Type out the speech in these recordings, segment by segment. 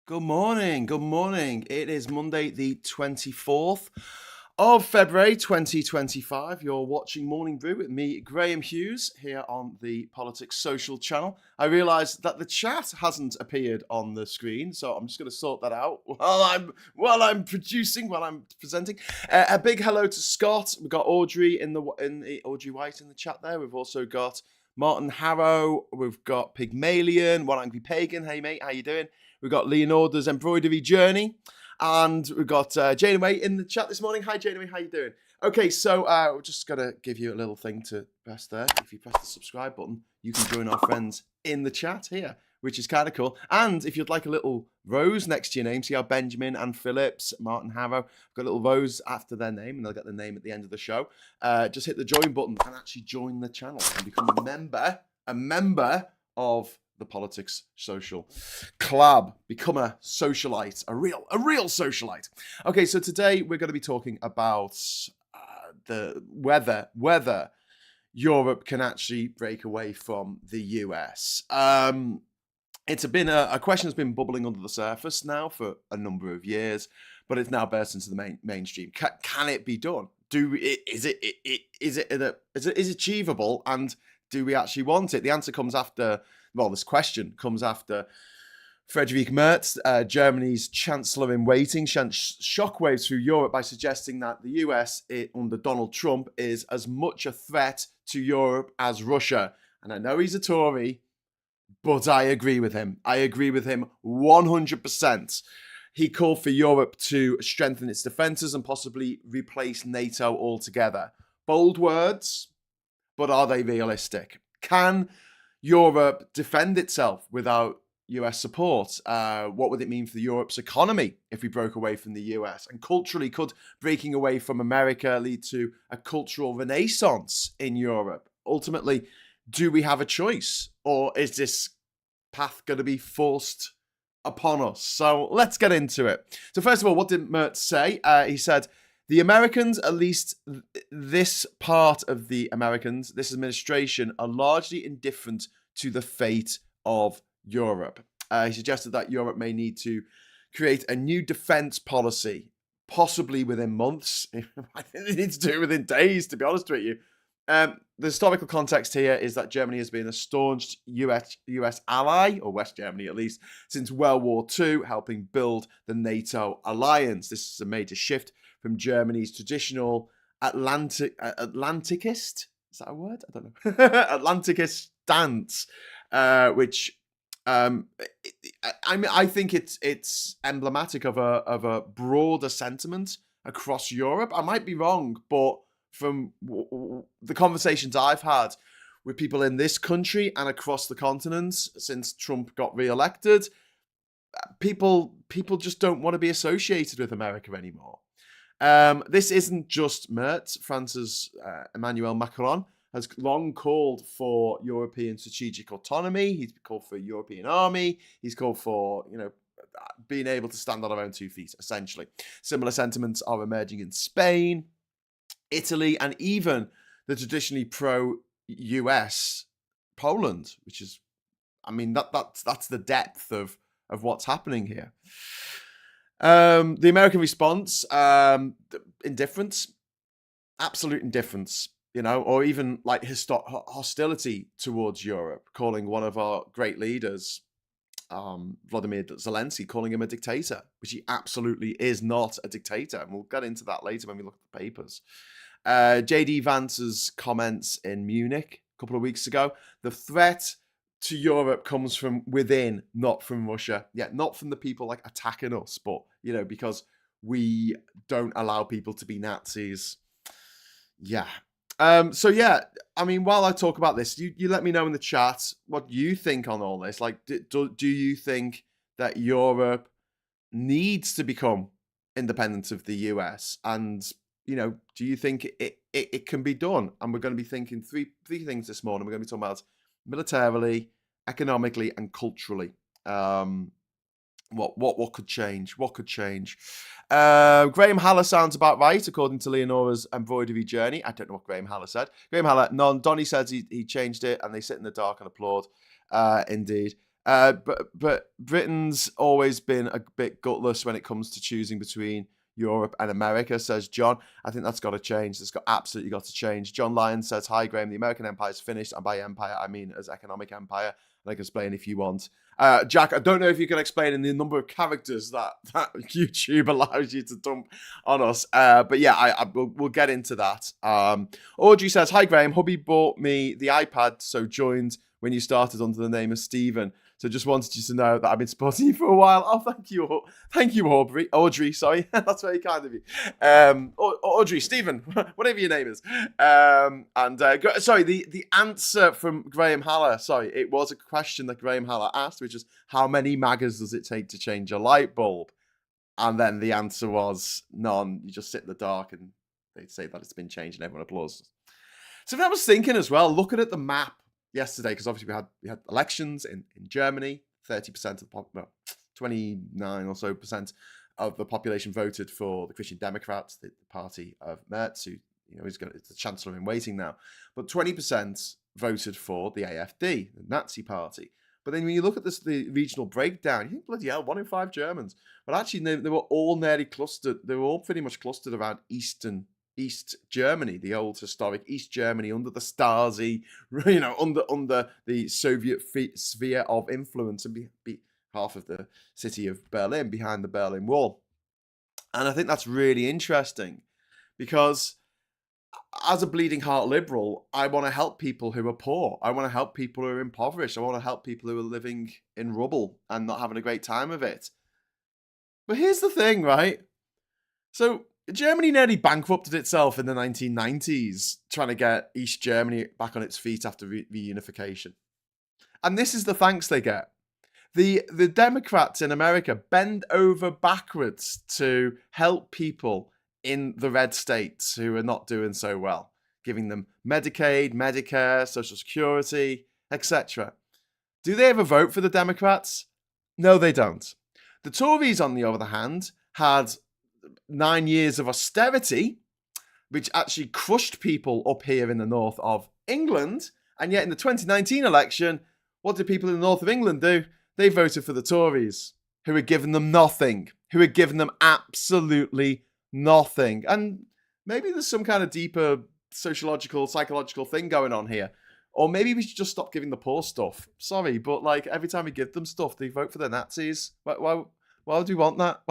Good morning. Good morning. It is Monday, the 24th of February 2025. You're watching Morning Brew with me, Graham Hughes, here on the Politics Social channel. I realised that the chat hasn't appeared on the screen, so I'm just going to sort that out while I'm presenting. A big hello to Scott. We've got Audrey Audrey White in the chat there. We've also got Martin Harrow. We've got Pygmalion, One Angry Pagan. Hey mate, how you doing? We've got Leonardo's embroidery journey, and we've got Janeway in the chat this morning. Hi Janeway, how you doing? Okay, so we're just gonna give you a little thing to press there. If you press the subscribe button, you can join our friends in the chat here, which is kind of cool. And if you'd like a little rose next to your name, see how Benjamin and Phillips, Martin Harrow, got a little rose after their name, and they'll get the name at the end of the show. Just hit the join button and actually join the channel and become a member of the Politics Social Club. Become a socialite, a real socialite. Okay, so today we're going to be talking about whether Europe can actually break away from the US. It's been a question that's been bubbling under the surface now for a number of years, but it's now burst into the mainstream. Can it be done? Is it achievable, and do we actually want it? The answer comes after. Well, this question comes after Friedrich Merz, Germany's chancellor in waiting, sent shockwaves through Europe by suggesting that the US under Donald Trump is as much a threat to Europe as Russia. And I know he's a Tory, but I agree with him. I agree with him 100%. He called for Europe to strengthen its defences and possibly replace NATO altogether. Bold words, but are they realistic? Can Europe defend itself without US support? What would it mean for Europe's economy if we broke away from the US? And culturally, could breaking away from America lead to a cultural renaissance in Europe? Ultimately, do we have a choice? Or is this path going to be forced upon us? So let's get into it. So first of all, what did Merz say? He said, the Americans, at least this part of the Americans, this administration, are largely indifferent to the fate of Europe. He suggested that Europe may need to create a new defense policy, possibly within months. I think they need to do it within days, to be honest with you. The historical context here is that Germany has been a staunch US ally, or West Germany at least, since World War II, helping build the NATO alliance. This is a major shift from Germany's traditional Atlanticist, is that a word? I don't know. Atlanticist stance, which I think it's emblematic of a broader sentiment across Europe. I might be wrong, but from the conversations I've had with people in this country and across the continent since Trump got re-elected, people just don't want to be associated with America anymore. This isn't just Merz. France's Emmanuel Macron has long called for European strategic autonomy. He's called for a European army. He's called for, being able to stand on our own 2 feet, essentially. Similar sentiments are emerging in Spain, Italy, and even the traditionally pro-US Poland, which is, that's the depth of what's happening here. The American response, indifference, absolute indifference, or even like hostility towards Europe, calling one of our great leaders, Vladimir Zelenskyy, calling him a dictator, which he absolutely is not a dictator. And we'll get into that later when we look at the papers. J.D. Vance's comments in Munich a couple of weeks ago, the threat to Europe comes from within, not from Russia. Yeah, not from the people like attacking us, but, because we don't allow people to be Nazis. Yeah. While I talk about this, you let me know in the chat what you think on all this. Like, do you think that Europe needs to become independent of the US? And, do you think it can be done? And we're going to be thinking three things this morning. We're going to be talking about militarily, economically, and culturally. What could change? What could change? Graham Haller sounds about right, according to Leonora's embroidery journey. I don't know what Graham Haller said. Graham Haller, Donny says he changed it, and they sit in the dark and applaud. Indeed. But Britain's always been a bit gutless when it comes to choosing between Europe and America, says John. I think that's got to change. It's got absolutely got to change. John Lyon says, "Hi Graham, the American empire is finished, and by empire I mean as economic empire." And I can explain if you want. Jack, I don't know if you can explain in the number of characters that YouTube allows you to dump on us. But yeah, we'll get into that. Audrey says, "Hi Graham, hubby bought me the iPad, so joined when you started under the name of Stephen. So just wanted you to know that I've been supporting you for a while." Oh, thank you, Audrey. Sorry, that's very kind of you. Audrey, Stephen, whatever your name is. Sorry, the answer from Graham Haller. Sorry, it was a question that Graham Haller asked, which is how many magas does it take to change a light bulb? And then the answer was none. You just sit in the dark, and they'd say that it's been changed, and everyone applauds. So I was thinking as well, looking at the map yesterday, because obviously we had elections in Germany. 30% of the 29 or so percent of the population voted for the Christian Democrats, the party of Merz, who is the chancellor in waiting now. But 20% voted for the AfD, the Nazi party. But then when you look at the regional breakdown, you think, bloody hell, 1 in 5 Germans. But actually, they were all nearly clustered. They were all pretty much clustered around East Germany, the old historic East Germany, under the Stasi, under the Soviet sphere of influence, and be half of the city of Berlin, behind the Berlin Wall. And I think that's really interesting, because as a bleeding heart liberal, I want to help people who are poor. I want to help people who are impoverished. I want to help people who are living in rubble and not having a great time of it. But here's the thing, right? So Germany nearly bankrupted itself in the 1990s, trying to get East Germany back on its feet after reunification. And this is the thanks they get. The Democrats in America bend over backwards to help people in the red states who are not doing so well, giving them Medicaid, Medicare, Social Security, etc. Do they ever vote for the Democrats? No, they don't. The Tories, on the other hand, had 9 years of austerity, which actually crushed people up here in the north of England. And yet in the 2019 election, what did people in the north of England do? They voted for the Tories, who had given them nothing, who had given them absolutely nothing. And maybe there's some kind of deeper sociological, psychological thing going on here. Or maybe we should just stop giving the poor stuff. Sorry, but like every time we give them stuff, they vote for the Nazis. Why would we want that?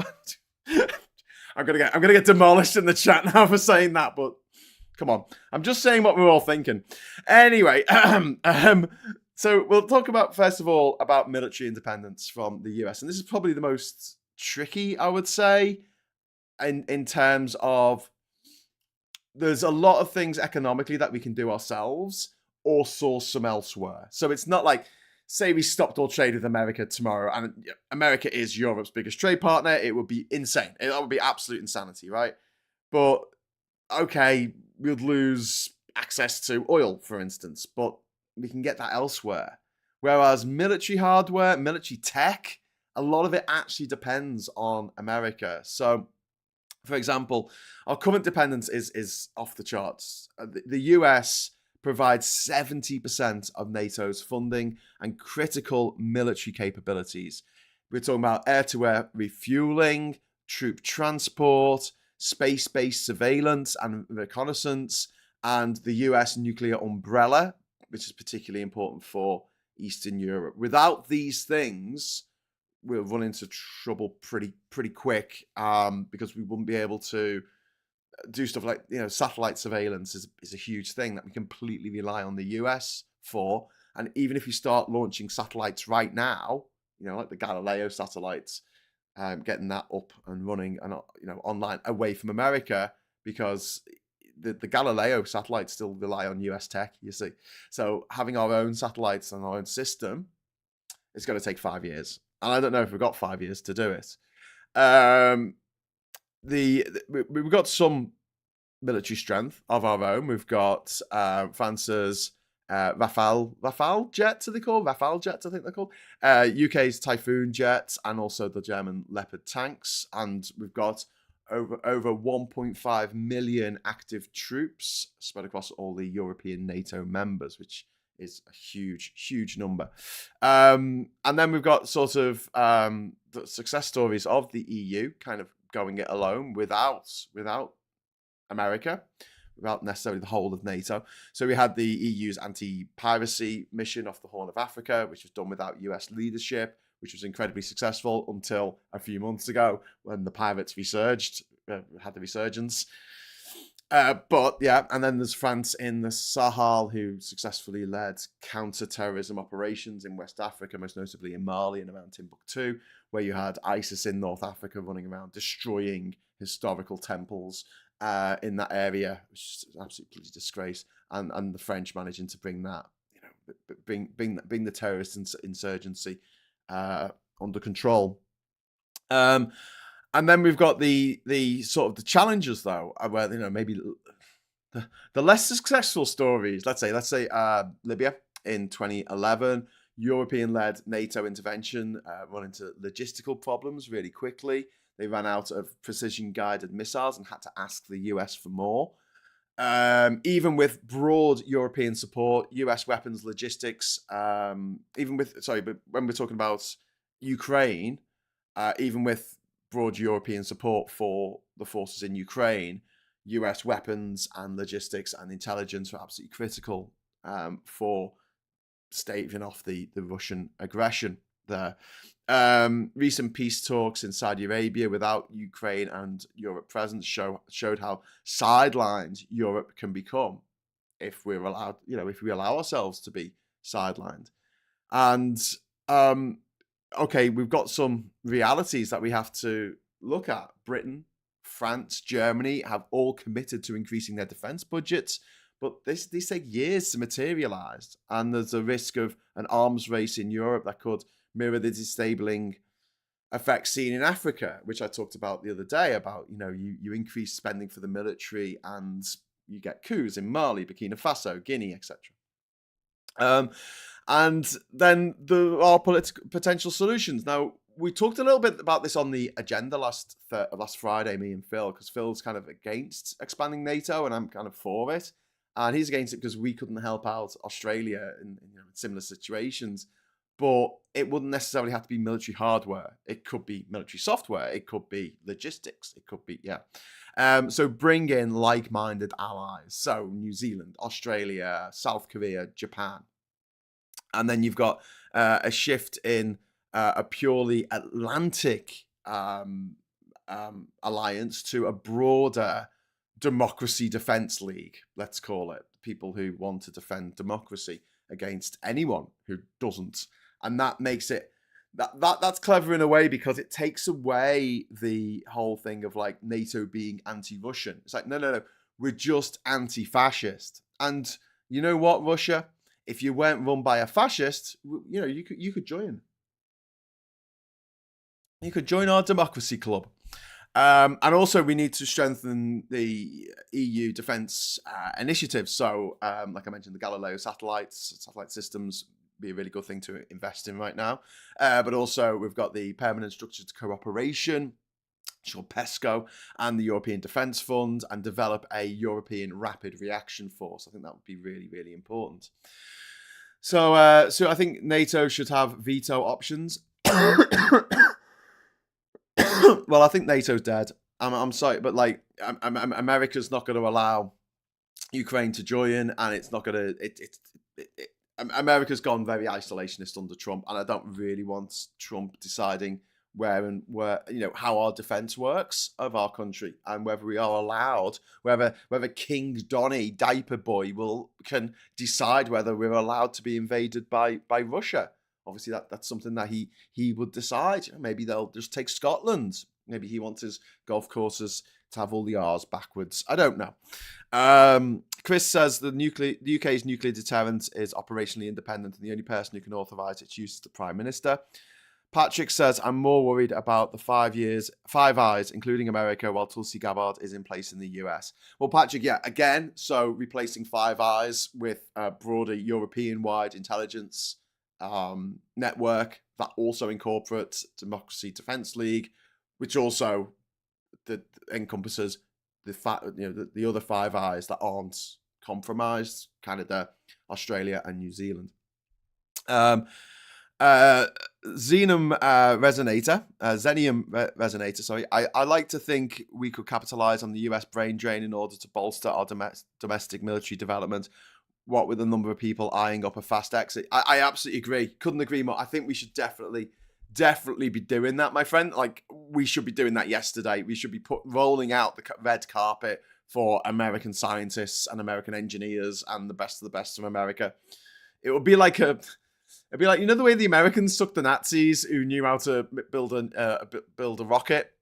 I'm gonna get demolished in the chat now for saying that, but come on. I'm just saying what we're all thinking. Anyway, so we'll talk about, first of all, about military independence from the US. And this is probably the most tricky, I would say, in terms of there's a lot of things economically that we can do ourselves or source from elsewhere. So it's not like, say we stopped all trade with America tomorrow, and America is Europe's biggest trade partner. It would be insane. That would be absolute insanity, right? But okay, we'd lose access to oil, for instance, but we can get that elsewhere. Whereas military hardware, military tech, a lot of it actually depends on America. So, for example, our current dependence is off the charts. The US provides 70% of NATO's funding and critical military capabilities. We're talking about air-to-air refueling, troop transport, space-based surveillance and reconnaissance, and the US nuclear umbrella, which is particularly important for Eastern Europe. Without these things, we'll run into trouble pretty quick, because we wouldn't be able to do stuff like, satellite surveillance is a huge thing that we completely rely on the US for. And even if you start launching satellites right now, like the Galileo satellites, getting that up and running and online away from America, because the Galileo satellites still rely on US tech, you see. So having our own satellites and our own system is going to take 5 years. And I don't know if we've got 5 years to do it. We've got some military strength of our own. We've got France's Rafale jets, are they called? Rafale jets, I think they're called. UK's Typhoon jets, and also the German Leopard tanks. And we've got over 1.5 million active troops spread across all the European NATO members, which is a huge, huge number. And then we've got sort of the success stories of the EU kind of going it alone without America, without necessarily the whole of NATO. So we had the EU's anti-piracy mission off the Horn of Africa, which was done without US leadership, which was incredibly successful until a few months ago when the pirates resurged, had the resurgence. But yeah, and then there's France in the Sahel, who successfully led counter-terrorism operations in West Africa, most notably in Mali and around Timbuktu, where you had ISIS in North Africa running around destroying historical temples in that area, which is absolutely disgrace. And the French managing to bring that, bring the terrorist insurgency under control. And then we've got the sort of the challenges, though, where maybe the less successful stories. Let's say Libya in 2011, European-led NATO intervention run into logistical problems really quickly. They ran out of precision-guided missiles and had to ask the US for more. Even with broad European support, US weapons logistics, but when we're talking about Ukraine, even with broad European support for the forces in Ukraine, US weapons and logistics and intelligence were absolutely critical for staving off the Russian aggression there. Recent peace talks in Saudi Arabia without Ukraine and Europe presence showed how sidelined Europe can become if we're allowed, if we allow ourselves to be sidelined. And okay, we've got some realities that we have to look at. Britain, France, Germany have all committed to increasing their defense budgets, but these take years to materialize. And there's a risk of an arms race in Europe that could mirror the disabling effects seen in Africa, which I talked about the other day, about, you increase spending for the military and you get coups in Mali, Burkina Faso, Guinea, etc. And then there are potential solutions. Now, we talked a little bit about this on the agenda last Friday, me and Phil, because Phil's kind of against expanding NATO and I'm kind of for it. And he's against it because we couldn't help out Australia in similar situations. But it wouldn't necessarily have to be military hardware. It could be military software. It could be logistics. It could be, so bring in like-minded allies. So New Zealand, Australia, South Korea, Japan. And then you've got a shift in a purely Atlantic alliance to a broader democracy defense league, let's call it. People who want to defend democracy against anyone who doesn't. And that makes it, that's clever in a way because it takes away the whole thing of like NATO being anti-Russian. It's like, no, we're just anti-fascist. And you know what, Russia? If you weren't run by a fascist, you could join. You could join our democracy club. And also, we need to strengthen the EU defence initiatives. So, like I mentioned, the Galileo satellite systems be a really good thing to invest in right now. But also, we've got the Permanent Structured Cooperation, called PESCO, and the European Defence Fund, and develop a European Rapid Reaction Force. I think that would be really, really important. So I think NATO should have veto options. Well, I think NATO's dead. I'm sorry, but like America's not going to allow Ukraine to join, and it's not going to. America's gone very isolationist under Trump, and I don't really want Trump deciding where how our defense works of our country, and whether we are allowed, whether King Donny Diaper Boy can decide whether we're allowed to be invaded by Russia. Obviously, that's something that he would decide. Maybe they'll just take Scotland. Maybe he wants his golf courses to have all the R's backwards. I don't know. Chris says the UK's nuclear deterrent is operationally independent, and the only person who can authorise its use is the Prime Minister. Patrick says, I'm more worried about the 5 Eyes, including America, while Tulsi Gabbard is in place in the US. Well, Patrick, again, so replacing 5 Eyes with a broader European-wide intelligence network that also incorporates Democracy Defence League, which also encompasses the other 5 Eyes that aren't compromised, Canada, Australia, and New Zealand. Uh, Xenium resonator. Sorry, I like to think we could capitalize on the US brain drain in order to bolster our domestic military development. What with the number of people eyeing up a fast exit, I absolutely agree. Couldn't agree more. I think we should definitely be doing that, my friend. Like, we should be doing that yesterday. We should be rolling out the red carpet for American scientists and American engineers and the best of the best from America. It would be like it'd be like, you know, the way the Americans took the Nazis who knew how to build a rocket.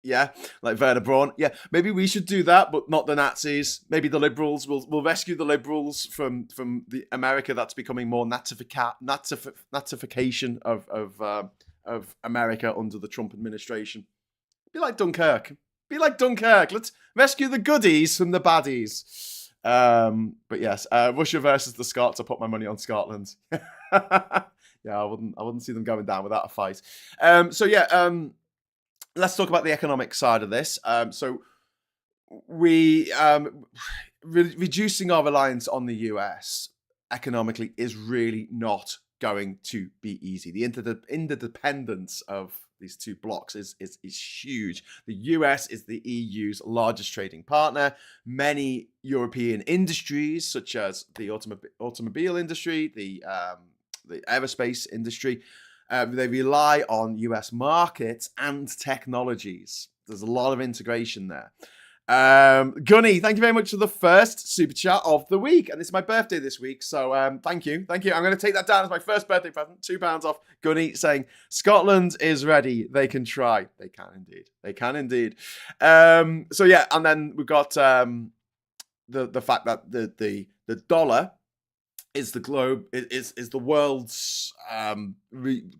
Yeah, like Werner Braun. Yeah, maybe we should do that, but not the Nazis. Maybe the liberals. We'll rescue the liberals from the America that's becoming more natification of America under the Trump administration. Be like Dunkirk. Let's rescue the goodies from the baddies. But yes, Russia versus the Scots. I put my money on Scotland. Yeah, I wouldn't see them going down without a fight. Let's talk about the economic side of this. So we reducing our reliance on the US economically is really not going to be easy. The interdependence of these two blocks is huge. The US is the EU's largest trading partner. Many European industries, such as the automobile industry, the aerospace industry, they rely on US markets and technologies. There's a lot of integration there. Gunny, thank you very much for the first super chat of the week. And it's my birthday this week, so thank you. I'm going to take that down as my first birthday present. £2 off Gunny saying, Scotland is ready. They can try. They can indeed. So yeah, and then we've got the fact that the dollar is the world's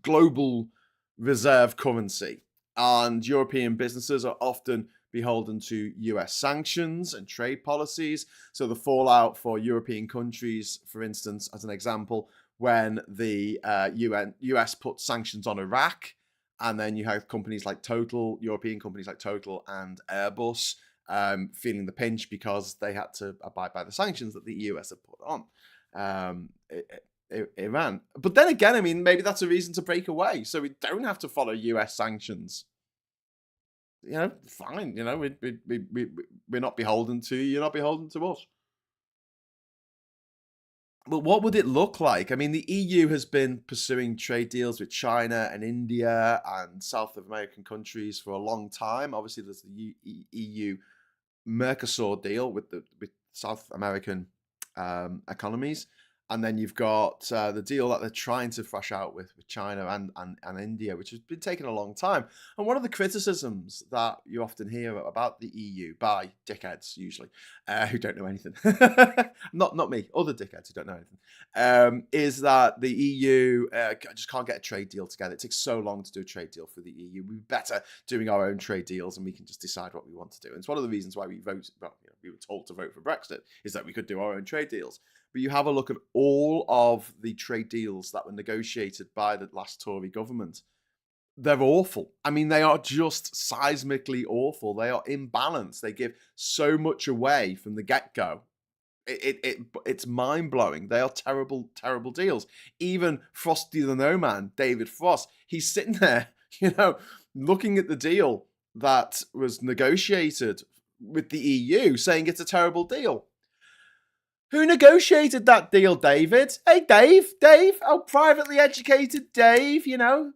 global reserve currency, and European businesses are often beholden to US sanctions and trade policies. So the fallout for European countries, for instance, as an example, when the US put sanctions on Iraq, and then you have companies like European companies like Total and Airbus feeling the pinch because they had to abide by the sanctions that the US had put on Iran. But then again, I mean, maybe that's a reason to break away, so we don't have to follow US sanctions. You know, fine. You know, we're not beholden to you. You're not beholden to us. But what would it look like? I mean, the EU has been pursuing trade deals with China and India and South American countries for a long time. Obviously, there's the EU Mercosur deal with South American economies. And then you've got the deal that they're trying to thrash out with China and India, which has been taking a long time. And one of the criticisms that you often hear about the EU by dickheads, usually, who don't know anything, not me, other dickheads who don't know anything, is that the EU just can't get a trade deal together. It takes so long to do a trade deal for the EU. We're better doing our own trade deals, and we can just decide what we want to do. And it's one of the reasons why we were told to vote for Brexit, is that we could do our own trade deals. But you have a look at all of the trade deals that were negotiated by the last Tory government. They're awful. I mean, they are just seismically awful. They are imbalanced. They give so much away from the get-go. It's mind-blowing. They are terrible, terrible deals. Even Frosty the Snowman, David Frost, he's sitting there, looking at the deal that was negotiated with the EU, saying it's a terrible deal. Who negotiated that deal, David? Hey, Dave, oh, privately educated Dave, PSM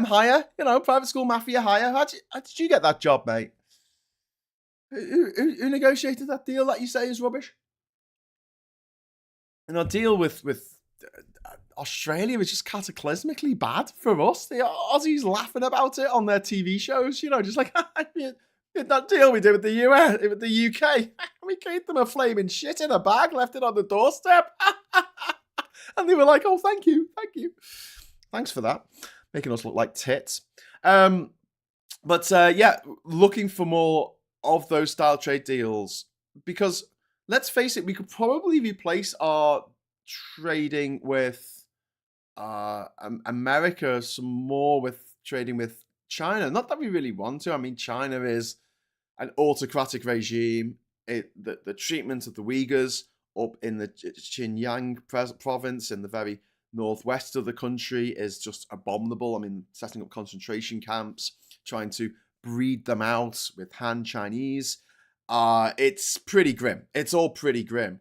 hire, private school mafia hire. How did you get that job, mate? Who negotiated that deal that you say is rubbish? And our deal with Australia was just cataclysmically bad for us. The Aussies laughing about it on their TV shows, just like, that deal we did with the US, with the UK, we gave them a flaming shit in a bag, left it on the doorstep, and they were like, "Oh, thank you, thanks for that," making us look like tits. Looking for more of those style trade deals, because let's face it, we could probably replace our trading with America some more with trading with China. Not that we really want to. I mean, China is an autocratic regime. The treatment of the Uyghurs up in the Xinjiang province in the very northwest of the country is just abominable. I mean, setting up concentration camps, trying to breed them out with Han Chinese. It's pretty grim. It's all pretty grim.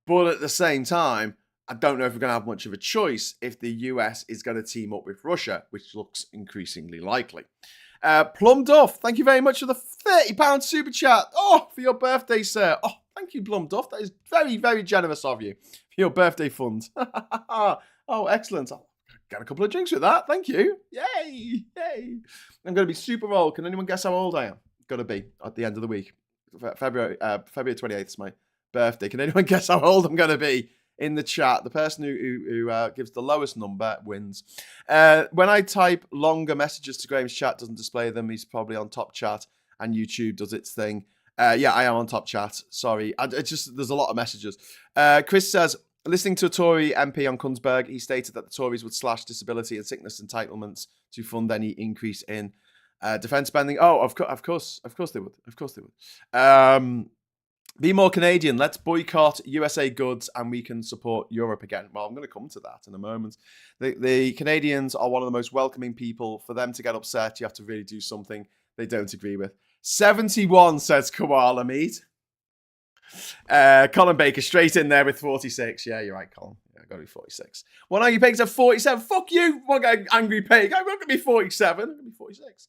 But at the same time, I don't know if we're going to have much of a choice if the US is going to team up with Russia, which looks increasingly likely. Plum Duff, thank you very much for the £30 super chat. Oh, for your birthday, sir. Oh, thank you, Plum Duff. That is very, very generous of you for your birthday fund. Oh, excellent. I'll get a couple of drinks with that. Thank you. Yay. I'm going to be super old. Can anyone guess how old I am? Going to be at the end of the week. February 28th is my birthday. Can anyone guess how old I'm going to be? In the chat, the person who gives the lowest number wins. When I type longer messages to Graham's chat, doesn't display them. He's probably on top chat, and YouTube does its thing. Yeah, I am on top chat. Sorry, there's a lot of messages. Chris says, listening to a Tory MP on Kunsberg, he stated that the Tories would slash disability and sickness entitlements to fund any increase in defence spending. Oh, of course they would. Of course they would. Be more Canadian. Let's boycott USA goods and we can support Europe again. Well, I'm going to come to that in a moment. The Canadians are one of the most welcoming people. For them to get upset, you have to really do something they don't agree with. 71 says koala meat. Colin Baker straight in there with 46. Yeah, you're right, Colin. Yeah, got to be 46. One angry pig said 47. Fuck you, one angry pig. I'm not going to be 47. I'm going to be 46.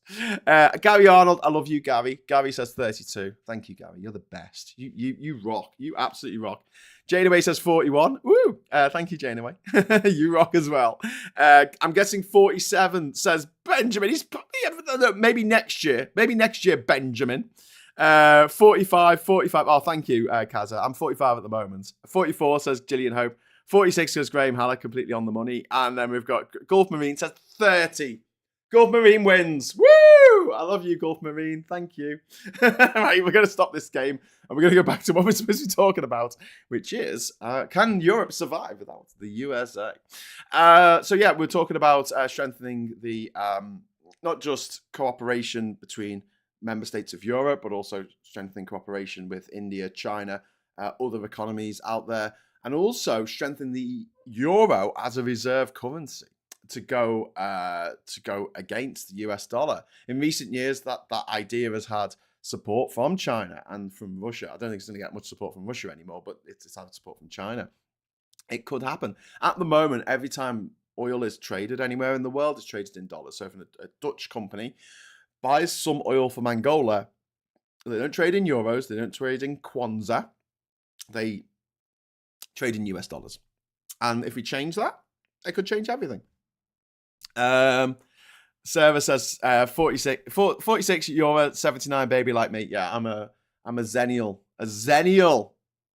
Gary Arnold, I love you, Gary. Gary says 32. Thank you, Gary. You're the best. You rock. You absolutely rock. Janeway says 41. Woo! Thank you, Janeway. You rock as well. I'm guessing 47 says Benjamin. He's maybe next year. Maybe next year, Benjamin. 45. Oh, thank you, Kaza. I'm 45 at the moment. 44 says Gillian Hope. 46 says Graham Haller, completely on the money. And then we've got Gulf Marine says 30. Gulf Marine wins. Woo! I love you, Gulf Marine. Thank you. Right, we're going to stop this game and we're going to go back to what we're supposed to be talking about, which is, can Europe survive without the USA? So yeah, we're talking about strengthening the, not just cooperation between member states of Europe, but also strengthening cooperation with India, China, other economies out there, and also strengthen the euro as a reserve currency to go against the US dollar. In recent years, that idea has had support from China and from Russia. I don't think it's going to get much support from Russia anymore, but it's had support from China. It could happen. At the moment, every time oil is traded anywhere in the world, it's traded in dollars. So if a Dutch company buys some oil from Angola, they don't trade in euros, they don't trade in kwanza, they trade in US dollars. And if we change that, it could change everything. Sarah says 46 euro, 79 baby like me. Yeah, I'm a zennial,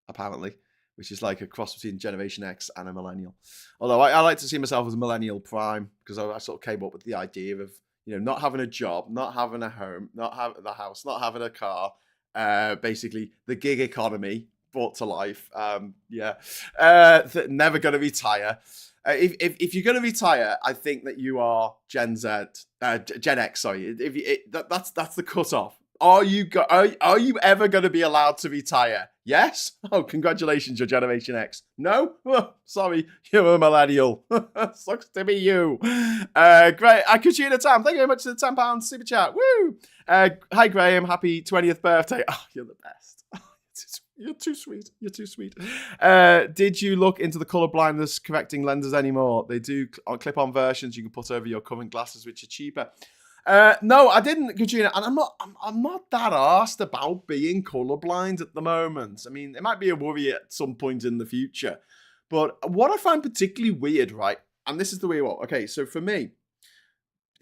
apparently, which is like a cross between Generation X and a millennial. Although I like to see myself as a millennial prime, because I sort of came up with the idea of, not having a job, not having a home, not having the house, not having a car, basically the gig economy brought to life. Never going to retire. If you're going to retire, I think that you are Gen X. Sorry, that's the cutoff. Are you ever going to be allowed to retire? Yes? Oh, congratulations, you're Generation X. No? Oh, sorry, you're a millennial. Sucks to be you. Great. Katrina Tam, thank you very much for the £10 super chat. Woo! Hi, Graham. Happy 20th birthday. Oh, you're the best. You're too sweet. You're too sweet. Did you look into the colour blindness correcting lenses anymore? They do clip-on versions you can put over your current glasses, which are cheaper. No, I didn't, Katrina, and I'm not that arsed about being colourblind at the moment. I mean, it might be a worry at some point in the future, but what I find particularly weird, right? And this is the way. Okay, so for me,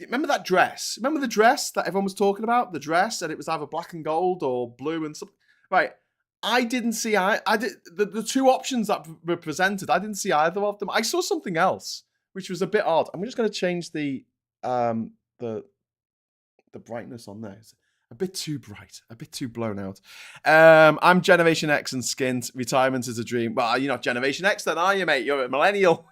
remember that dress? Remember the dress that everyone was talking about? The dress, and it was either black and gold or blue and something. Right. I didn't see. The two options that were presented. I didn't see either of them. I saw something else, which was a bit odd. I'm just going to change the brightness on there. It's a bit too bright, a bit too blown out. I'm Generation X and skint. Retirement is a dream. Well, you're not Generation X then, are you, mate? You're a millennial.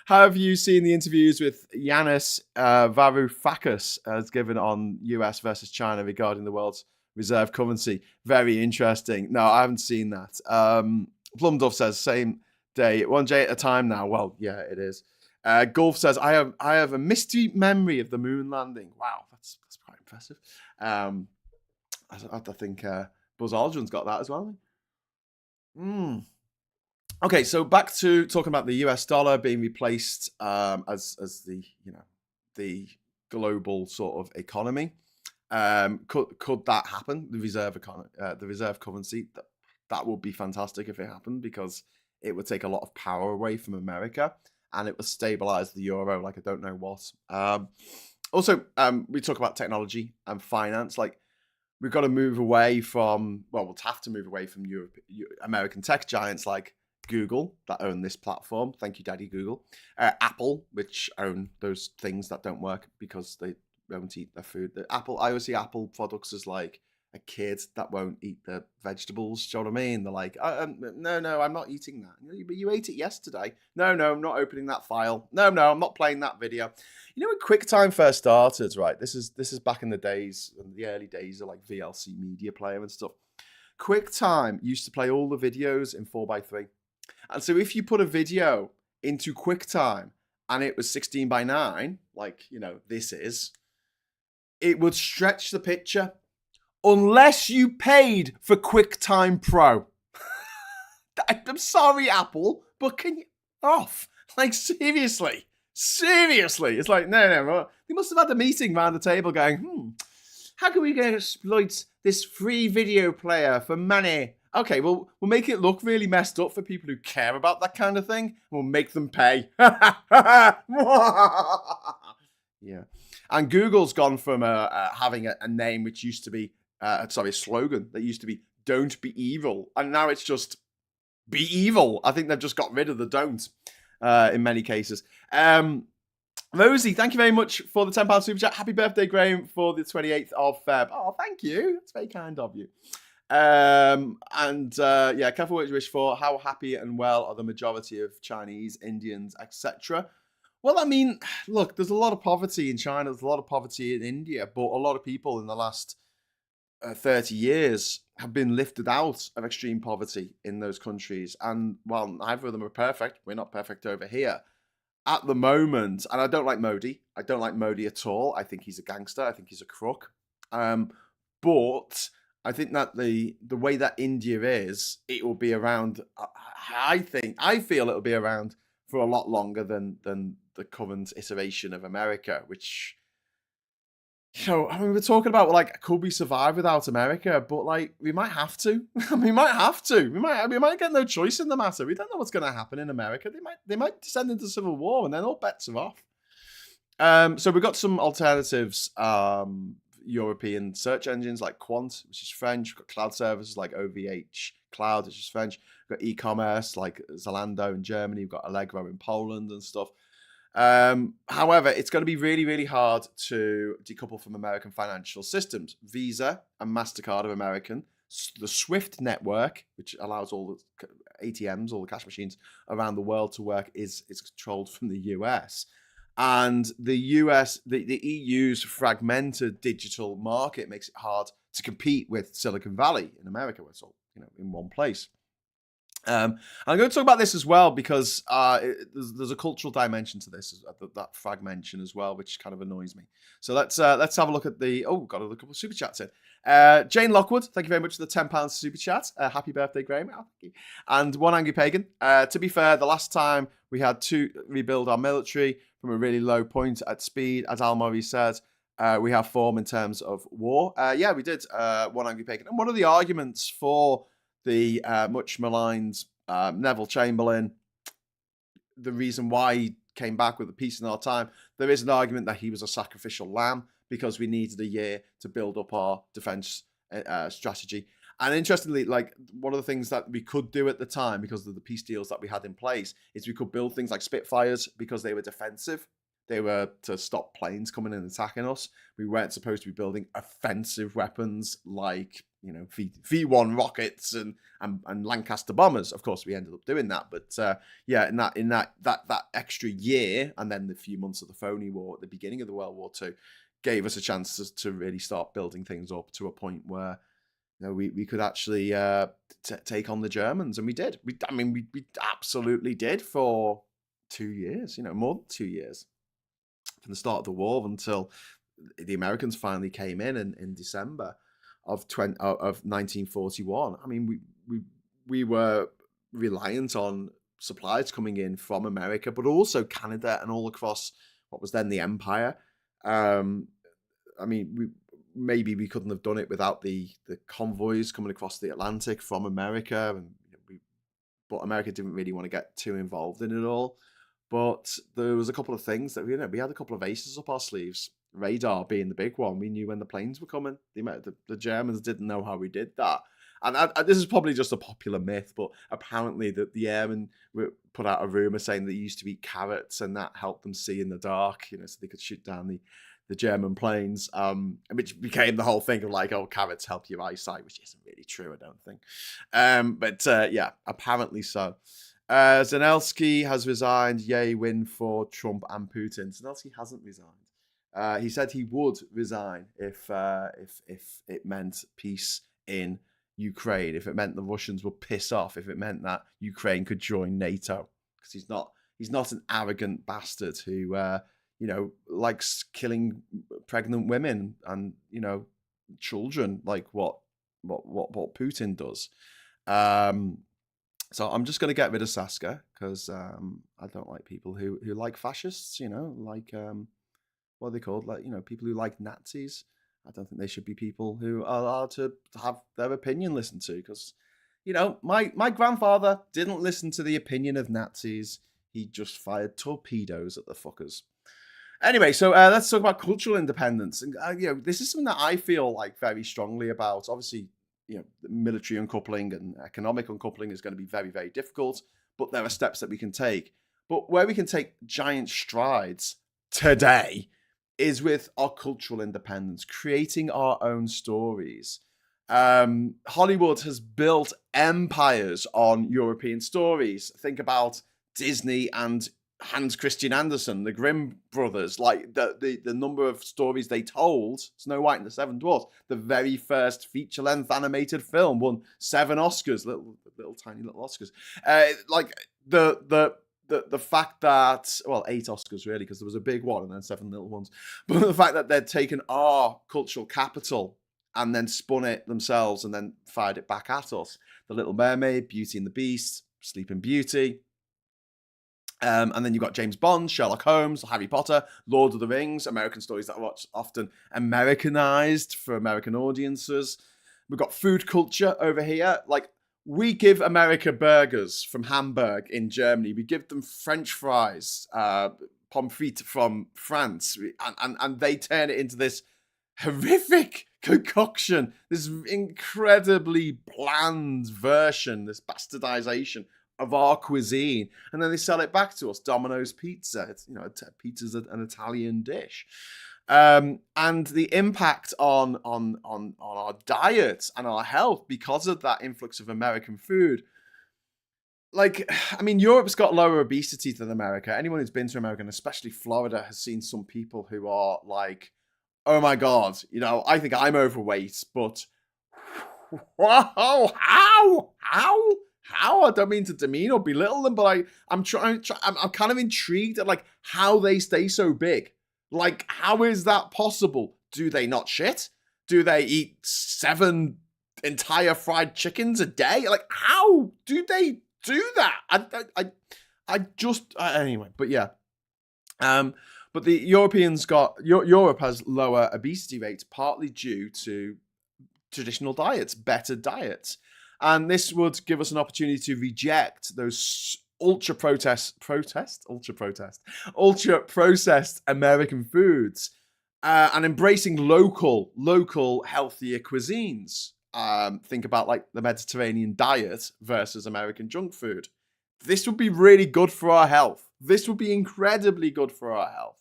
Have you seen the interviews with Yanis Varoufakis as given on US versus China regarding the world's reserve currency? Very interesting. No, I haven't seen that. Plumduff says same day, 1J at a time now. Well, yeah, it is. Gulf says I have a misty memory of the moon landing. Wow, that's quite impressive. I think Buzz Aldrin's got that as well. Okay, so back to talking about the US dollar being replaced as the global sort of economy. Could that happen? The reserve currency, that would be fantastic if it happened, because it would take a lot of power away from America and it would stabilize the euro like I don't know what. Also, we talk about technology and finance. Like, we've got to move away from, we'll have to move away from American tech giants like Google, that own this platform. Thank you, Daddy Google. Apple, which own those things that don't work because they won't eat their food. I always see Apple products as like a kid that won't eat the vegetables. Do you know what I mean? They're like, no, I'm not eating that. But you ate it yesterday. No, I'm not opening that file. No, I'm not playing that video. You know, when QuickTime first started, right? This is back in the days, in the early days of like VLC Media Player and stuff. QuickTime used to play all the videos in 4:3. And so if you put a video into QuickTime and it was 16:9, like, this is, it would stretch the picture unless you paid for QuickTime Pro. I'm sorry, Apple, but can you off? Like, seriously. It's like, no. They must have had a meeting around the table going, how can we exploit this free video player for money? Okay, well, we'll make it look really messed up for people who care about that kind of thing. We'll make them pay. Yeah. And Google's gone from having a name which used to be, a slogan that used to be, don't be evil. And now it's just, be evil. I think they've just got rid of the don't in many cases. Rosie, thank you very much for the £10 super chat. Happy birthday, Graham, for the 28th of Feb. Oh, thank you. That's very kind of you. Careful what you wish for. How happy and well are the majority of Chinese, Indians, etc.? Well, I mean, look, there's a lot of poverty in China. There's a lot of poverty in India, but a lot of people in the last 30 years have been lifted out of extreme poverty in those countries. And while neither of them are perfect, we're not perfect over here at the moment. And I don't like Modi. I don't like Modi at all. I think he's a gangster. I think he's a crook. But I think that the way that India is, it will be around. I feel it'll be around for a lot longer than the current iteration of America, which, we're talking about, like, could we survive without America? But, like, we might have to. We might get no choice in the matter. We don't know what's going to happen in America. They might descend into civil war, and then all bets are off. So we've got some alternatives. European search engines like Quant, which is French. We've got cloud services like OVH Cloud, which is French. We've got e-commerce like Zalando in Germany. We've got Allegro in Poland and stuff. However, it's going to be really, really hard to decouple from American financial systems. Visa and MasterCard are American. The SWIFT network, which allows all the ATMs, all the cash machines around the world to work, is controlled from the US. And the EU's fragmented digital market makes it hard to compete with Silicon Valley in America, where it's all in one place. I'm going to talk about this as well because there's a cultural dimension to this, that fragmentation as well, which kind of annoys me. So let's have a look at got a couple of super chats in. Jane Lockwood, thank you very much for the £10 super chat. Happy birthday, Graham. Oh, thank you. And One Angry Pagan. To be fair, the last time we had to rebuild our military from a really low point at speed, as Al-Murray said, we have form in terms of war. Yeah, we did. One Angry Pagan. And one of the arguments for the much maligned Neville Chamberlain, the reason why he came back with the peace in our time, there is an argument that he was a sacrificial lamb because we needed a year to build up our defense strategy. And interestingly, like, one of the things that we could do at the time, because of the peace deals that we had in place, is we could build things like Spitfires because they were defensive. They were to stop planes coming in and attacking us. We weren't supposed to be building offensive weapons like, V1 rockets and Lancaster bombers. Of course, we ended up doing that, but in that extra year, and then the few months of the phony war at the beginning of the World War II, gave us a chance to really start building things up to a point where we could actually take on the Germans, and we did. We absolutely did for 2 years, more than 2 years, from the start of the war until the Americans finally came in December of 1941. I mean, we were reliant on supplies coming in from America, but also Canada and all across what was then the Empire. Maybe we couldn't have done it without the convoys coming across the Atlantic from America, but America didn't really want to get too involved in it all. But there was a couple of things that we had a couple of aces up our sleeves. Radar being the big one. We knew when the planes were coming. The Germans didn't know how we did that. And this is probably just a popular myth, but apparently the airmen put out a rumor saying they used to eat carrots, and that helped them see in the dark, so they could shoot down the German planes, which became the whole thing of like, oh, carrots help your eyesight, which isn't really true, I don't think. But apparently so. Zelenskyy has resigned. Yay, win for Trump and Putin. Zelenskyy hasn't resigned. He said he would resign if it meant peace in Ukraine, if it meant the Russians would piss off, if it meant that Ukraine could join NATO, because he's not an arrogant bastard who likes killing pregnant women and children like what Putin does. So I'm just going to get rid of Saska because I don't like people who like fascists, like what are they called? Like, people who like Nazis. I don't think they should be people who are allowed to have their opinion listened to because, my grandfather didn't listen to the opinion of Nazis. He just fired torpedoes at the fuckers. Anyway, so let's talk about cultural independence. And, this is something that I feel like very strongly about. Obviously, military uncoupling and economic uncoupling is going to be very, very difficult, but there are steps that we can take. But where we can take giant strides today is with our cultural independence, creating our own stories. Hollywood has built empires on European stories. Think about Disney and Hans Christian Andersen, the Grimm brothers, like the number of stories they told. Snow White and the Seven Dwarfs, the very first feature-length animated film, won 7 Oscars, little tiny Oscars. The fact that, 8 Oscars really, because there was a big one and then 7 little ones, but the fact that they'd taken our cultural capital and then spun it themselves and then fired it back at us. The Little Mermaid, Beauty and the Beast, Sleeping Beauty. And then you've got James Bond, Sherlock Holmes, Harry Potter, Lord of the Rings, American stories that are often Americanized for American audiences. We've got food culture over here. Like, we give America burgers from Hamburg in Germany. We give them French fries, pommes frites from France. And they turn it into this horrific concoction, this incredibly bland version, this bastardization of our cuisine, and then they sell it back to us. Domino's Pizza, it's pizza's an Italian dish, and the impact on our diet and our health because of that influx of American food. Like, I mean, Europe's got lower obesity than America. Anyone who's been to America, and especially Florida, has seen some people who are like, oh my God, I think I'm overweight, but wow, how? I don't mean to demean or belittle them, but I'm kind of intrigued at like how they stay so big. Like, how is that possible? Do they not shit? Do they eat 7 entire fried chickens a day? Like, how do they do that? Anyway, but yeah. But the Europe has lower obesity rates, partly due to traditional diets, better diets. And this would give us an opportunity to reject those ultra-processed American foods and embracing local healthier cuisines. Think about like the Mediterranean diet versus American junk food. This would be really good for our health. This would be incredibly good for our health.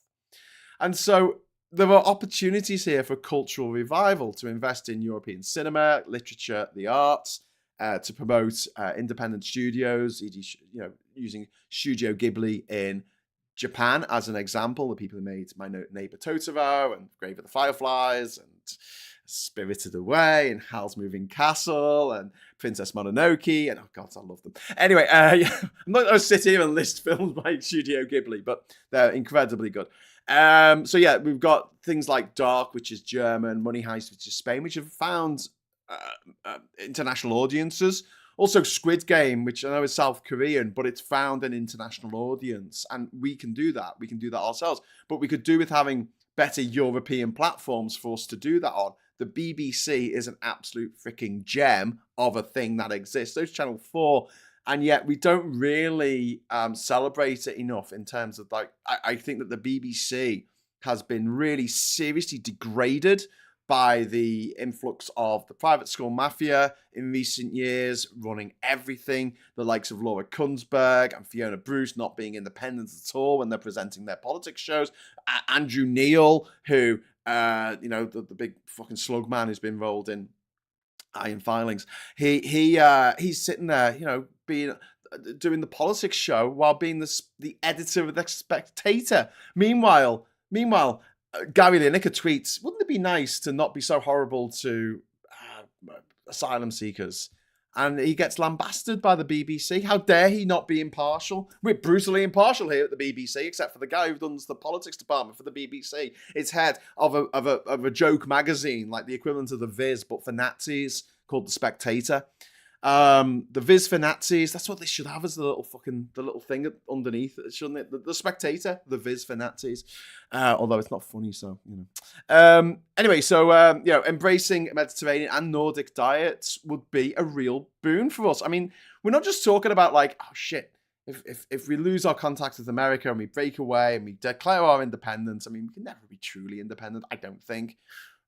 And so there are opportunities here for cultural revival, to invest in European cinema, literature, the arts, to promote independent studios, using Studio Ghibli in Japan as an example, the people who made My Neighbor Totoro and Grave of the Fireflies and Spirited Away and Howl's Moving Castle and Princess Mononoke, and oh god, I love them. Anyway, I'm not going to sit here and list films by Studio Ghibli, but they're incredibly good. So yeah, we've got things like Dark, which is German, Money Heist, which is Spain, which have found international audiences. Also Squid Game, which I know is South Korean, but it's found an international audience, and we can do that. We can do that ourselves, but we could do with having better European platforms for us to do that on. The BBC is an absolute freaking gem of a thing that exists. There's Channel 4, and yet we don't really celebrate it enough in terms of, like, I think that the BBC has been really seriously degraded by the influx of the private school mafia in recent years, running everything. The likes of Laura Kunsberg and Fiona Bruce not being independent at all when they're presenting their politics shows. Andrew Neil, who, the big fucking slug man who's been rolled in iron filings. He's sitting there, doing the politics show while being the editor of The Spectator. Meanwhile, Gary Lineker tweets, wouldn't it be nice to not be so horrible to asylum seekers? And he gets lambasted by the BBC. How dare he not be impartial? We're brutally impartial here at the BBC, except for the guy who runs the politics department for the BBC. It's head of a joke magazine, like the equivalent of the Viz, but for Nazis, called The Spectator. The Viz for Nazis, that's what they should have as the little thing underneath, shouldn't it? The Spectator, the Viz for Nazis. Although it's not funny, so, Anyway, so, embracing Mediterranean and Nordic diets would be a real boon for us. I mean, we're not just talking about, like, oh shit, if we lose our contact with America and we break away and we declare our independence, I mean, we can never be truly independent, I don't think.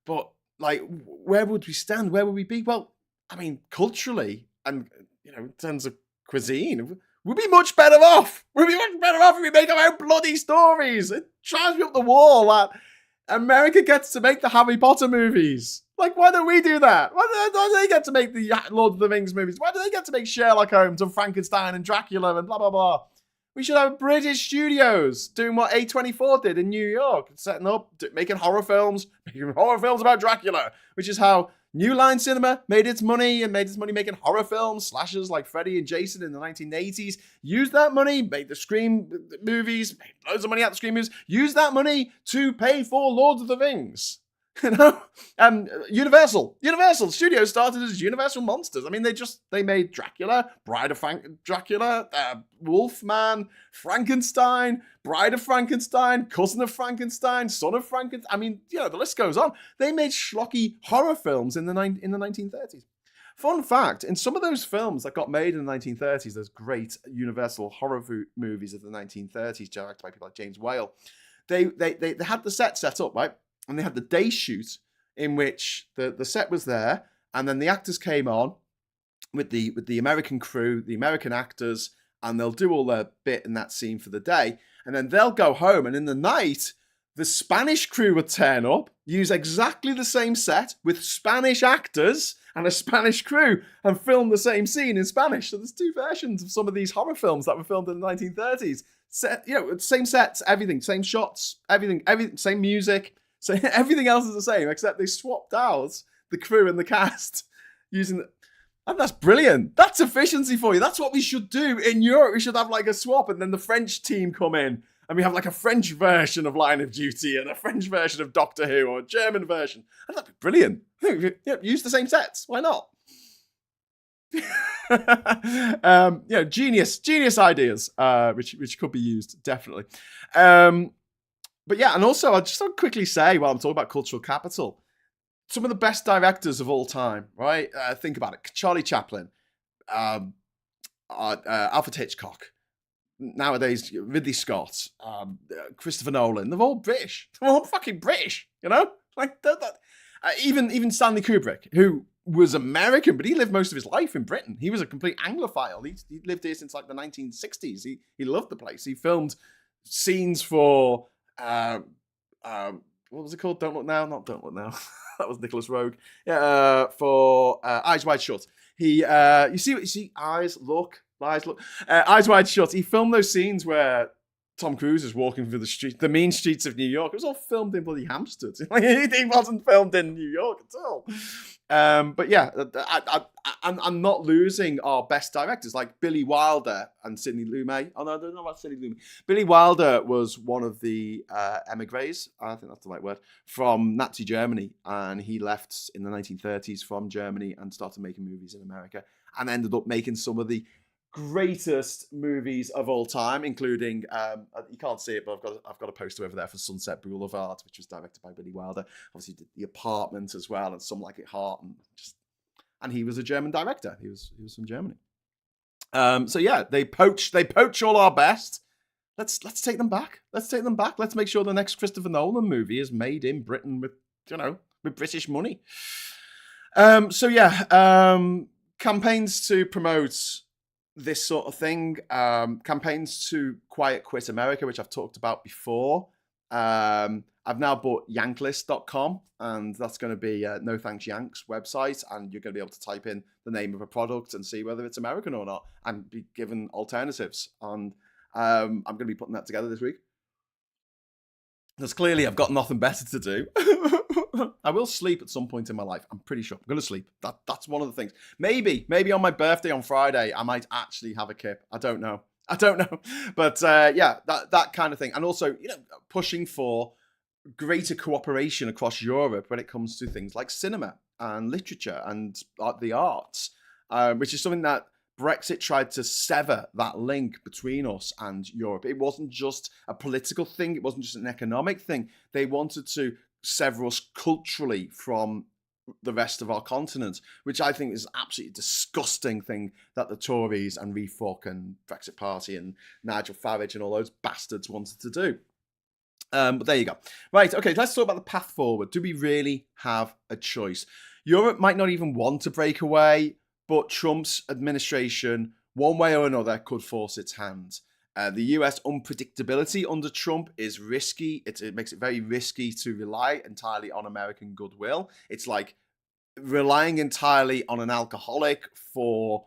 But, like, where would we stand? Where would we be? Well, I mean, culturally, and, in terms of cuisine, we'd be much better off. We'd be much better off if we make our own bloody stories. It drives me up the wall that America gets to make the Harry Potter movies. Like, why don't we do that? Why do they get to make the Lord of the Rings movies? Why do they get to make Sherlock Holmes and Frankenstein and Dracula and blah, blah, blah? We should have British studios doing what A24 did in New York, setting up, making horror films about Dracula, which is how New Line Cinema made its money making horror films, slashers like Freddy and Jason in the 1980s. Used that money, made the Scream movies, made loads of money out of the Scream movies. Used that money to pay for Lord of the Rings. Universal Studios started as Universal Monsters. I mean, they made Dracula, Bride of Dracula, Wolfman, Frankenstein, Bride of Frankenstein, Cousin of Frankenstein, Son of Frankenstein. I mean, the list goes on. They made schlocky horror films in the 1930s. Fun fact, in some of those films that got made in the 1930s, those great Universal horror movies of the 1930s, directed by people like James Whale, they had the set up, right? And they had the day shoot in which the set was there, and then the actors came on with the American crew, the American actors, and they'll do all their bit in that scene for the day, and then they'll go home, and in the night, the Spanish crew would turn up, use exactly the same set with Spanish actors and a Spanish crew, and film the same scene in Spanish. So there's two versions of some of these horror films that were filmed in the 1930s. Same sets, everything, same shots, everything, same music. So everything else is the same, except they swapped out the crew and the cast using and that's brilliant. That's efficiency for you. That's what we should do in Europe. We should have like a swap, and then the French team come in, and we have like a French version of Line of Duty and a French version of Doctor Who, or a German version. And that'd be brilliant. Use the same sets. Why not? Genius ideas, which could be used, definitely. But yeah, and also I'll just quickly say, while I'm talking about cultural capital, some of the best directors of all time, right? Think about it. Charlie Chaplin, Alfred Hitchcock, nowadays Ridley Scott, Christopher Nolan. They're all British. They're all fucking British, Like even Stanley Kubrick, who was American, but he lived most of his life in Britain. He was a complete Anglophile. He lived here since like the 1960s. He loved the place. He filmed scenes for what was it called? Don't Look Now, not Don't Look Now. That was Nicholas Rogue. Yeah, for Eyes Wide Shut. He, you see, Eyes Look, Eyes Wide Shut. He filmed those scenes where Tom Cruise is walking through the mean streets of New York. It was all filmed in bloody Hampstead. He wasn't filmed in New York at all. But yeah, I'm not losing our best directors like Billy Wilder and Sidney Lumet. Oh no, I don't know about Sidney Lumet. Billy Wilder was one of the emigres, I think that's the right word, from Nazi Germany, and he left in the 1930s from Germany and started making movies in America, and ended up making some of the greatest movies of all time, including you can't see it, but I've got a poster over there for Sunset Boulevard, which was directed by Billy Wilder. Obviously, did The Apartment as well, and Some Like It Hot, and he was a German director. He was from Germany. So yeah, they poach all our best. Let's take them back. Let's make sure the next Christopher Nolan movie is made in Britain with British money. So yeah, campaigns to promote this sort of thing, campaigns to quiet quit America, which I've talked about before. I've now bought yanklist.com, and that's going to be No Thanks Yanks website, and you're going to be able to type in the name of a product and see whether it's American or not, and be given alternatives. And I'm going to be putting that together this week, because clearly I've got nothing better to do. I will sleep at some point in my life. I'm pretty sure I'm going to sleep. That's one of the things. Maybe on my birthday on Friday, I might actually have a kip. I don't know. But yeah, that kind of thing. And also, pushing for greater cooperation across Europe when it comes to things like cinema and literature and the arts, which is something that Brexit tried to sever that link between us and Europe. It wasn't just a political thing. It wasn't just an economic thing. They wanted to sever us culturally from the rest of our continent, which I think is an absolutely disgusting thing that the Tories and Refuck and Brexit Party and Nigel Farage and all those bastards wanted to do. But there you go. Right, okay, let's talk about the path forward. Do we really have a choice? Europe might not even want to break away, but Trump's administration, one way or another, could force its hand. The US unpredictability under Trump is risky. It makes it very risky to rely entirely on American goodwill. It's like relying entirely on an alcoholic for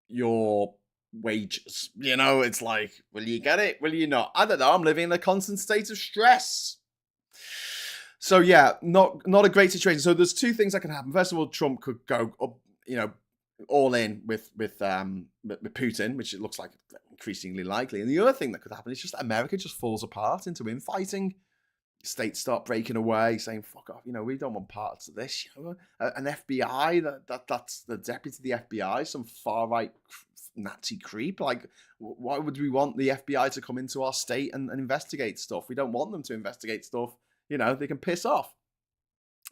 your wages. It's like, will you get it? Will you not? I don't know. I'm living in a constant state of stress. So yeah, not a great situation. So there's two things that can happen. First of all, Trump could go up, all in with Putin, which it looks like increasingly likely. And the other thing that could happen is just America just falls apart into infighting. States start breaking away, saying "fuck off." We don't want parts of this. An FBI that's the deputy of the FBI, some far right Nazi creep. Like, why would we want the FBI to come into our state and investigate stuff? We don't want them to investigate stuff. They can piss off.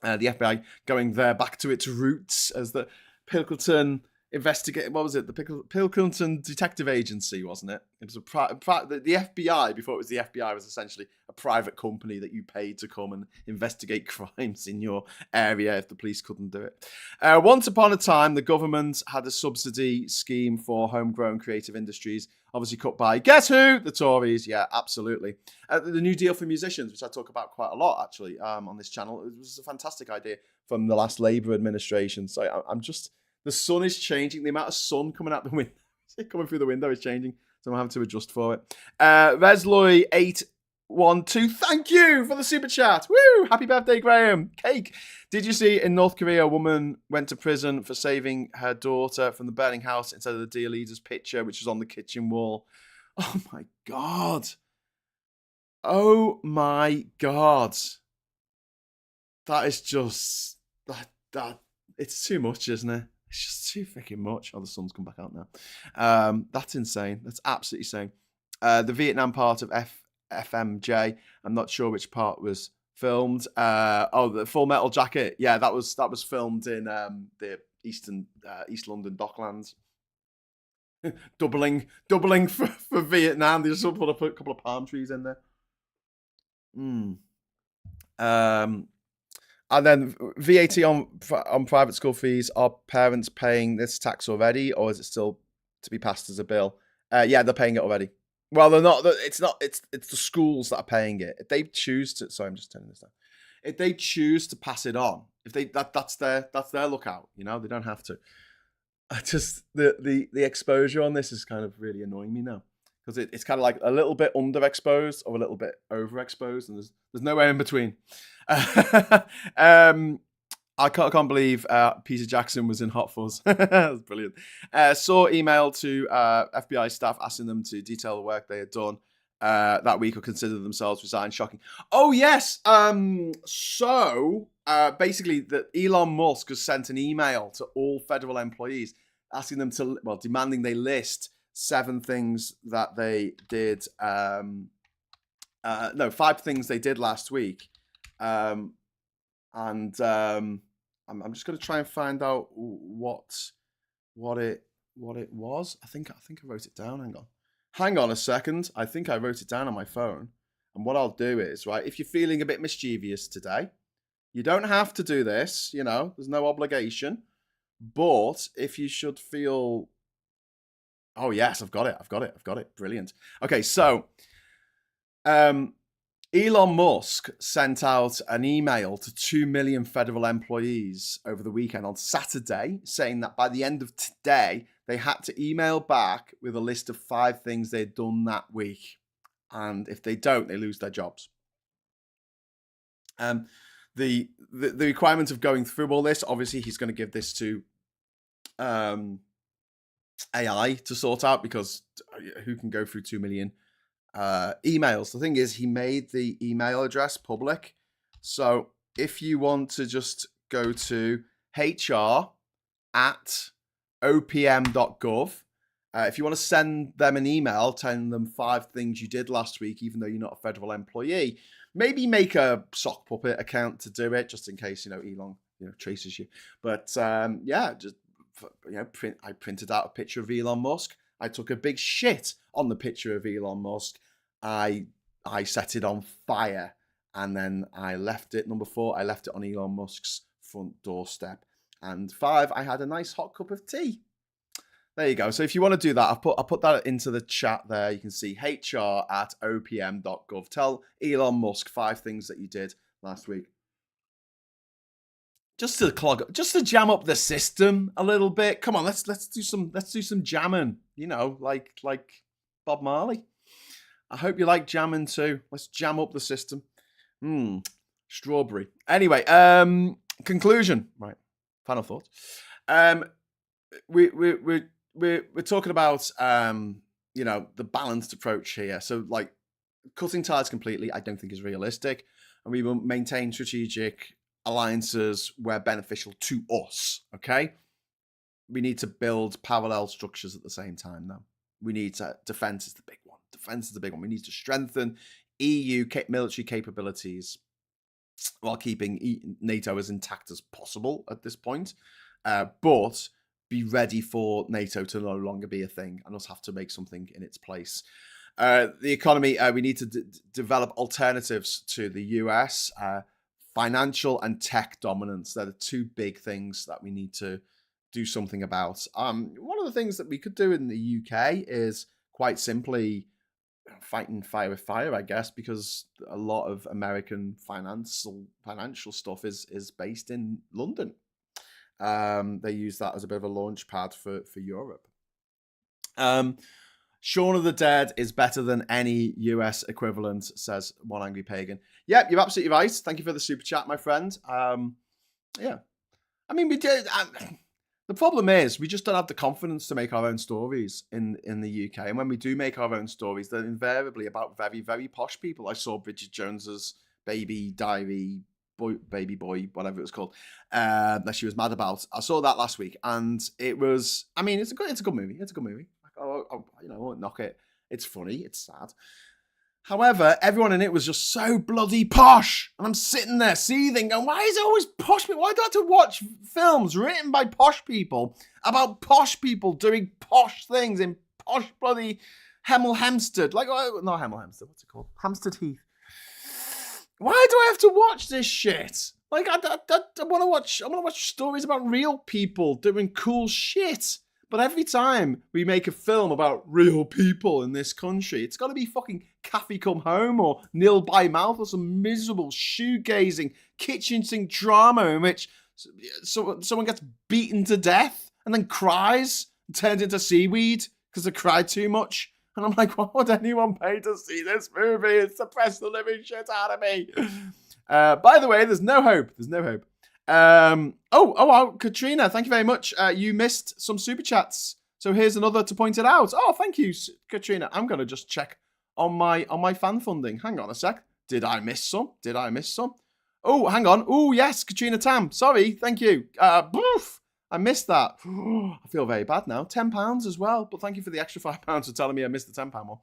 The FBI going there back to its roots as the Pilkington investigate. What was it? The Pilkington Detective Agency, wasn't it? It was the FBI. Before it was the FBI, was essentially a private company that you paid to come and investigate crimes in your area if the police couldn't do it. Once upon a time, the government had a subsidy scheme for homegrown creative industries, obviously cut by, guess who? The Tories. Yeah, absolutely. The New Deal for musicians, which I talk about quite a lot actually on this channel, it was a fantastic idea from the last Labour administration. So I'm just, the sun is changing. The amount of sun coming out the window, coming through the window is changing. So I'm having to adjust for it. Resloy812, thank you for the super chat. Woo! Happy birthday, Graham. Cake. Did you see in North Korea, a woman went to prison for saving her daughter from the burning house instead of the dear leader's picture, which was on the kitchen wall? Oh my God. Oh my God. That is just, that it's too much, isn't it? It's just too freaking much. Oh, the sun's come back out now. That's insane. That's absolutely insane. The Vietnam part of FMJ, I'm not sure which part was filmed. The Full Metal Jacket. Yeah, that was filmed in the East London Docklands. doubling for Vietnam. They just put a couple of palm trees in there. And then VAT on private school fees. Are parents paying this tax already, or is it still to be passed as a bill? Yeah, they're paying it already. Well, they're not. It's not. It's the schools that are paying it. If they choose to. Sorry, I'm just turning this down. if they choose to pass it on, if they that's their lookout, you know, they don't have to. I just the exposure on this is kind of really annoying me now because it's kind of like a little bit underexposed or a little bit overexposed, and there's nowhere in between. I can't believe Peter Jackson was in Hot Fuzz. That's brilliant. Saw email to FBI staff asking them to detail the work they had done that week or consider themselves resigned. Shocking. Oh, yes. So basically, that Elon Musk has sent an email to all federal employees asking them to, well, demanding they list 7 things that they did. No, 5 things they did last week. I'm just going to try and find out what it was. I think I wrote it down. Hang on a second. I think I wrote it down on my phone. And what I'll do is, right, if you're feeling a bit mischievous today, you don't have to do this, you know, there's no obligation. But if you should feel, oh yes, I've got it. Brilliant. Okay, so Elon Musk sent out an email to 2 million federal employees over the weekend on Saturday, saying that by the end of today, they had to email back with a list of 5 things they'd done that week. And if they don't, they lose their jobs. The requirement of going through all this, obviously he's going to give this to AI to sort out, because who can go through 2 million emails? The thing is, he made the email address public. So if you want to just go to hr@opm.gov, if you want to send them an email telling them 5 things you did last week, even though you're not a federal employee, maybe make a sock puppet account to do it, just in case, you know, Elon, you know, traces you. But yeah, just, you know, I printed out a picture of Elon Musk. I took a big shit on the picture of Elon Musk. I set it on fire, and then I left it. Number 4, I left it on Elon Musk's front doorstep. And 5, I had a nice hot cup of tea. There you go. So if you want to do that, I'll put that into the chat there. You can see hr@opm.gov. Tell Elon Musk 5 things that you did last week. Just to jam up the system a little bit. Come on, let's do some jamming. You know, like Bob Marley. I hope you like jamming too. Let's jam up the system. Strawberry. Anyway, conclusion. Right. Final thoughts. We're talking about you know, the balanced approach here. So like cutting ties completely, I don't think is realistic, and we will maintain strategic alliances where beneficial to us. Okay, we need to build parallel structures at the same time, though. We need to, defense is the big one. We need to strengthen EU military capabilities while keeping NATO as intact as possible at this point, but be ready for NATO to no longer be a thing and us have to make something in its place. The economy, we need to develop alternatives to the US. Financial and tech dominance, they're the 2 big things that we need to do something about. One of the things that we could do in the UK is quite simply fighting fire with fire, I guess, because a lot of American financial stuff is based in London. They use that as a bit of a launch pad for Europe. Shaun of the Dead is better than any US equivalent, says One Angry Pagan. Yep, you're absolutely right. Thank you for the super chat, my friend. Yeah. I mean, we did. The problem is we just don't have the confidence to make our own stories in the UK. And when we do make our own stories, they're invariably about very, very posh people. I saw Bridget Jones's Baby Diary, Baby Boy, whatever it was called, that she was mad about. I saw that last week, and it was, I mean, it's a good movie. It's a good movie. You know, I won't knock it. It's funny. It's sad. However, everyone in it was just so bloody posh. And I'm sitting there seething, going, why is it always posh people? Why do I have to watch films written by posh people about posh people doing posh things in posh bloody Hemel Hempstead? Like, not Hemel Hempstead, what's it called? Hampstead Heath. Why do I have to watch this shit? Like, I want to watch stories about real people doing cool shit. But every time we make a film about real people in this country, it's got to be fucking Kathy Come Home or Nil by Mouth or some miserable shoegazing kitchen sink drama in which someone gets beaten to death and then cries and turns into seaweed because they cried too much. And I'm like, why would anyone pay to see this movie? It's suppressed the living shit out of me. By the way, there's no hope. There's no hope. Oh, Katrina, thank you very much. You missed some super chats, so here's another to point it out. Oh, thank you, Katrina. I'm gonna just check on my fan funding. Hang on a sec. Did I miss some? Oh, hang on. Oh, yes, Katrina Tam. Sorry, thank you. Boof. I missed that. I feel very bad now. £10 as well, but thank you for the extra £5 for telling me I missed the £10 one.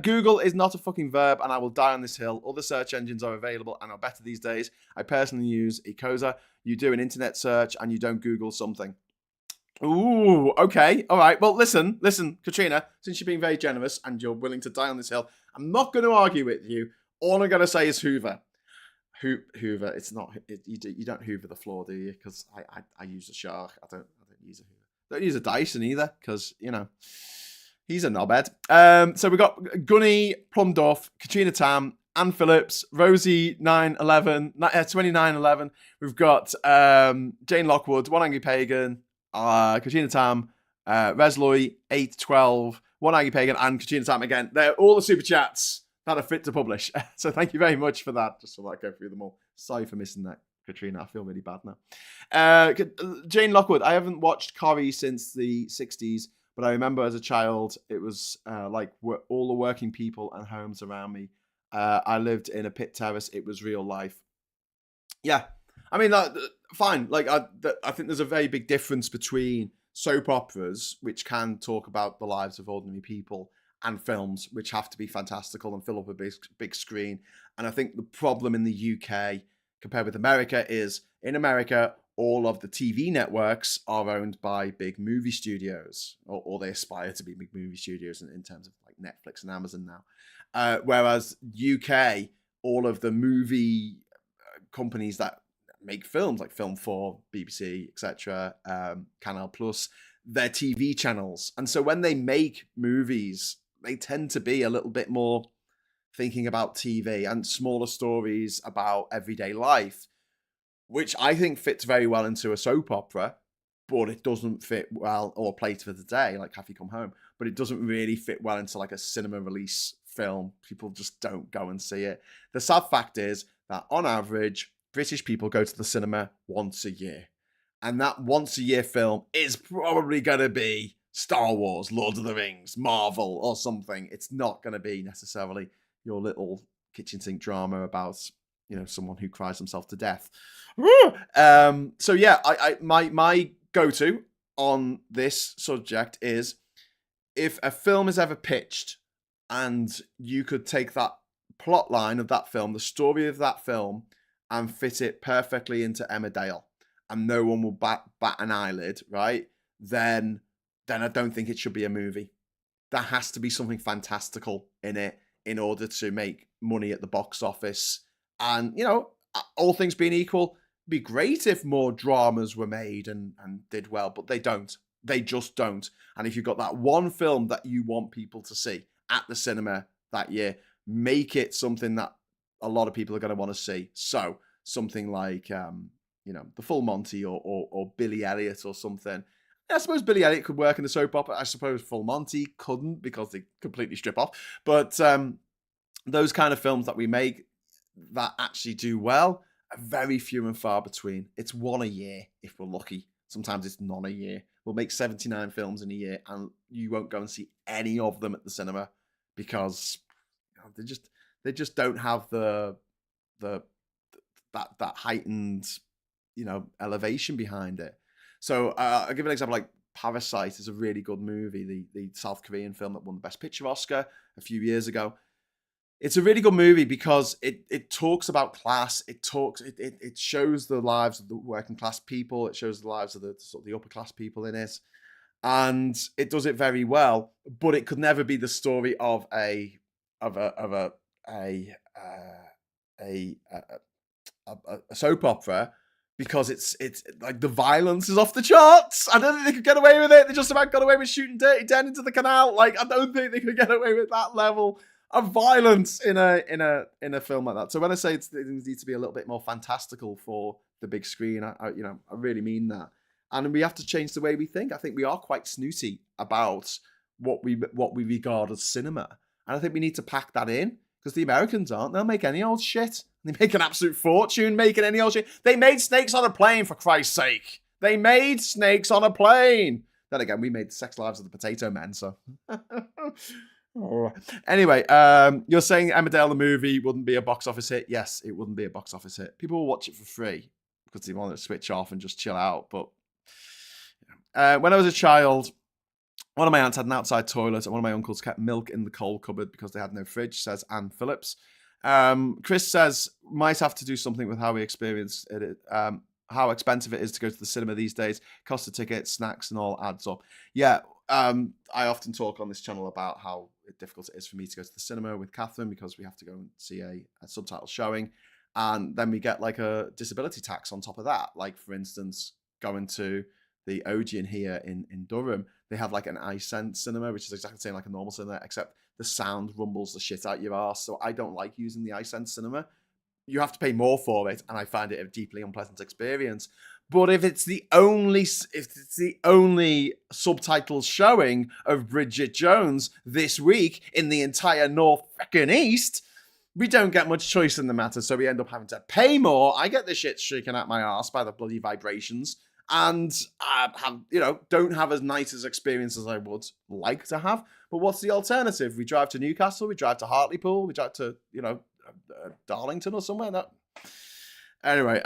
Google is not a fucking verb, and I will die on this hill. Other search engines are available and are better these days. I personally use Ecosa. You do an internet search and you don't Google something. Ooh, okay. All right. Well, listen, Katrina, since you're being very generous and you're willing to die on this hill, I'm not going to argue with you. All I'm going to say is Hoover. Hoover. It's not. You don't Hoover the floor, do you? Because I use a shark. I don't use a Hoover. Don't use a Dyson either, because he's a knobhead. So we got Gunny, Plumdorf, Katrina Tam, Anne Phillips, Rosie 2911. We've got Jane Lockwood, One Angry Pagan, Katrina Tam, Resloy 812, One Angry Pagan, and Katrina Tam again. They're all the super chats that are fit to publish. So thank you very much for that. Just so I go through them all. Sorry for missing that, Katrina. I feel really bad now. Jane Lockwood. I haven't watched Corrie since the 60s, but I remember as a child, it was like all the working people and homes around me. I lived in a pit terrace. It was real life. Yeah. I mean, fine. Like, I think there's a very big difference between soap operas, which can talk about the lives of ordinary people, and films which have to be fantastical and fill up a big screen. And I think the problem in the UK compared with America is, in America, all of the TV networks are owned by big movie studios, or they aspire to be big movie studios in terms of like Netflix and Amazon now. Whereas UK, all of the movie companies that make films, like Film 4, BBC, etc., Canal Plus, they're TV channels. And so when they make movies, they tend to be a little bit more thinking about TV and smaller stories about everyday life, which I think fits very well into a soap opera, but it doesn't fit well, or Plate for the Day, like Have You Come Home, but it doesn't really fit well into like a cinema release film. People just don't go and see it. The sad fact is that on average, British people go to the cinema once a year. And that once a year film is probably going to be Star Wars, Lord of the Rings, Marvel, or something. It's not going to be necessarily your little kitchen sink drama about, someone who cries himself to death. So yeah, my go-to on this subject is, if a film is ever pitched and you could take that plot line of that film, the story of that film, and fit it perfectly into Emmerdale, and no one will bat an eyelid, right? Then I don't think it should be a movie. There has to be something fantastical in it in order to make money at the box office. And, all things being equal, it'd be great if more dramas were made and did well, but they don't. They just don't. And if you've got that one film that you want people to see at the cinema that year, make it something that a lot of people are going to want to see. So something like, The Full Monty or Billy Elliot or something. I suppose Billy Elliot could work in the soap opera. I suppose Full Monty couldn't, because they completely strip off. But those kind of films that we make that actually do well are very few and far between. It's one a year if we're lucky. Sometimes it's none a year. We'll make 79 films in a year and you won't go and see any of them at the cinema, because they just don't have that heightened elevation behind it. So I'll give an example, like Parasite is a really good movie, the South Korean film that won the Best Picture Oscar a few years ago. It's a really good movie because it talks about class. It shows the lives of the working class people. It shows the lives of the upper class people in it, and it does it very well. But it could never be the story of a soap opera, because it's like the violence is off the charts. I don't think they could get away with it. They just about got away with shooting Dirty Den into the canal. Like, I don't think they could get away with that level of violence in a film like that. So when I say things need to be a little bit more fantastical for the big screen, I really mean that. And we have to change the way we think. I think we are quite snooty about what we regard as cinema, and I think we need to pack that in, because the Americans aren't. They'll make any old shit. They make an absolute fortune making any old shit. They made Snakes on a Plane, for Christ's sake. They made Snakes on a Plane. Then again, we made Sex Lives of the Potato Men, so. Anyway, you're saying Emmerdale the movie wouldn't be a box office hit? Yes, it wouldn't be a box office hit. People will watch it for free because they want to switch off and just chill out. But when I was a child, one of my aunts had an outside toilet, and one of my uncles kept milk in the coal cupboard because they had no fridge, says Anne Phillips. Chris says, might have to do something with how we experience it, how expensive it is to go to the cinema these days. Cost of tickets, snacks, and all adds up. Yeah, I often talk on this channel about how difficult it is for me to go to the cinema with Catherine, because we have to go and see a subtitle showing, and then we get like a disability tax on top of that. Like, for instance, going to the Odeon here in Durham, they have like an iSense cinema, which is exactly the same like a normal cinema, except the sound rumbles the shit out your arse. So I don't like using the iSense cinema. You have to pay more for it, and I find it a deeply unpleasant experience. But if it's the only subtitles showing of Bridget Jones this week in the entire North frickin' East, we don't get much choice in the matter, so we end up having to pay more. I get the shit shaken at my arse by the bloody vibrations, and don't have as nice as experience as I would like to have. But what's the alternative? We drive to Newcastle, we drive to Hartlepool, we drive to, Darlington or somewhere. Anyway,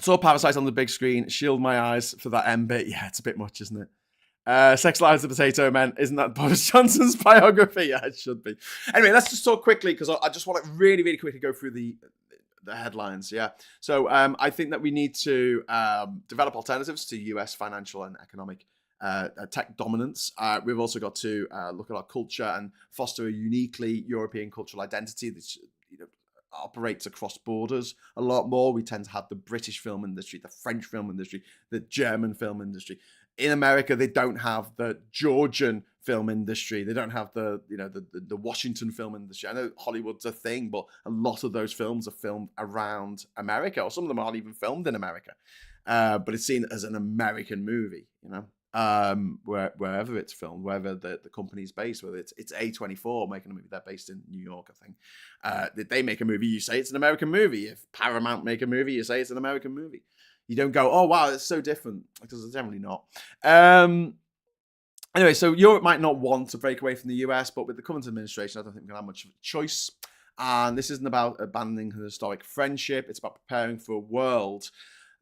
saw Parasite on the big screen. Shield my eyes for that M bit. Yeah, it's a bit much, isn't it? Sex Lives of the Potato Men. Isn't that Boris Johnson's biography? Yeah, it should be. Anyway, let's just talk quickly, because I just want to really, really quickly go through the headlines. Yeah. So I think that we need to develop alternatives to US financial and economic tech dominance. We've also got to look at our culture and foster a uniquely European cultural identity that operates across borders a lot more. We tend to have the British film industry, the French film industry, the German film industry. In America, they don't have the Georgian film industry. They don't have the Washington film industry. I know Hollywood's a thing, but a lot of those films are filmed around America, or some of them aren't even filmed in America. But it's seen as an American movie, wherever it's filmed, wherever the company's based, whether it's A24 making a movie, they're based in New York, I think. If they make a movie, you say it's an American movie. If Paramount make a movie, you say it's an American movie. You don't go, oh, wow, it's so different, because it's generally not. Anyway, so Europe might not want to break away from the US, but with the current administration, I don't think we're going to have much of a choice. And this isn't about abandoning an historic friendship. It's about preparing for a world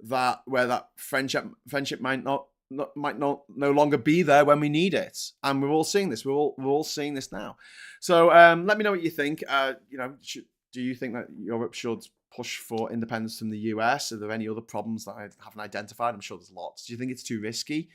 where that friendship might not no longer be there when we need it. And we're all seeing this. We're all seeing this now. So let me know what you think. Do you think that Europe should push for independence from the US? Are there any other problems that I haven't identified? I'm sure there's lots. Do you think it's too risky?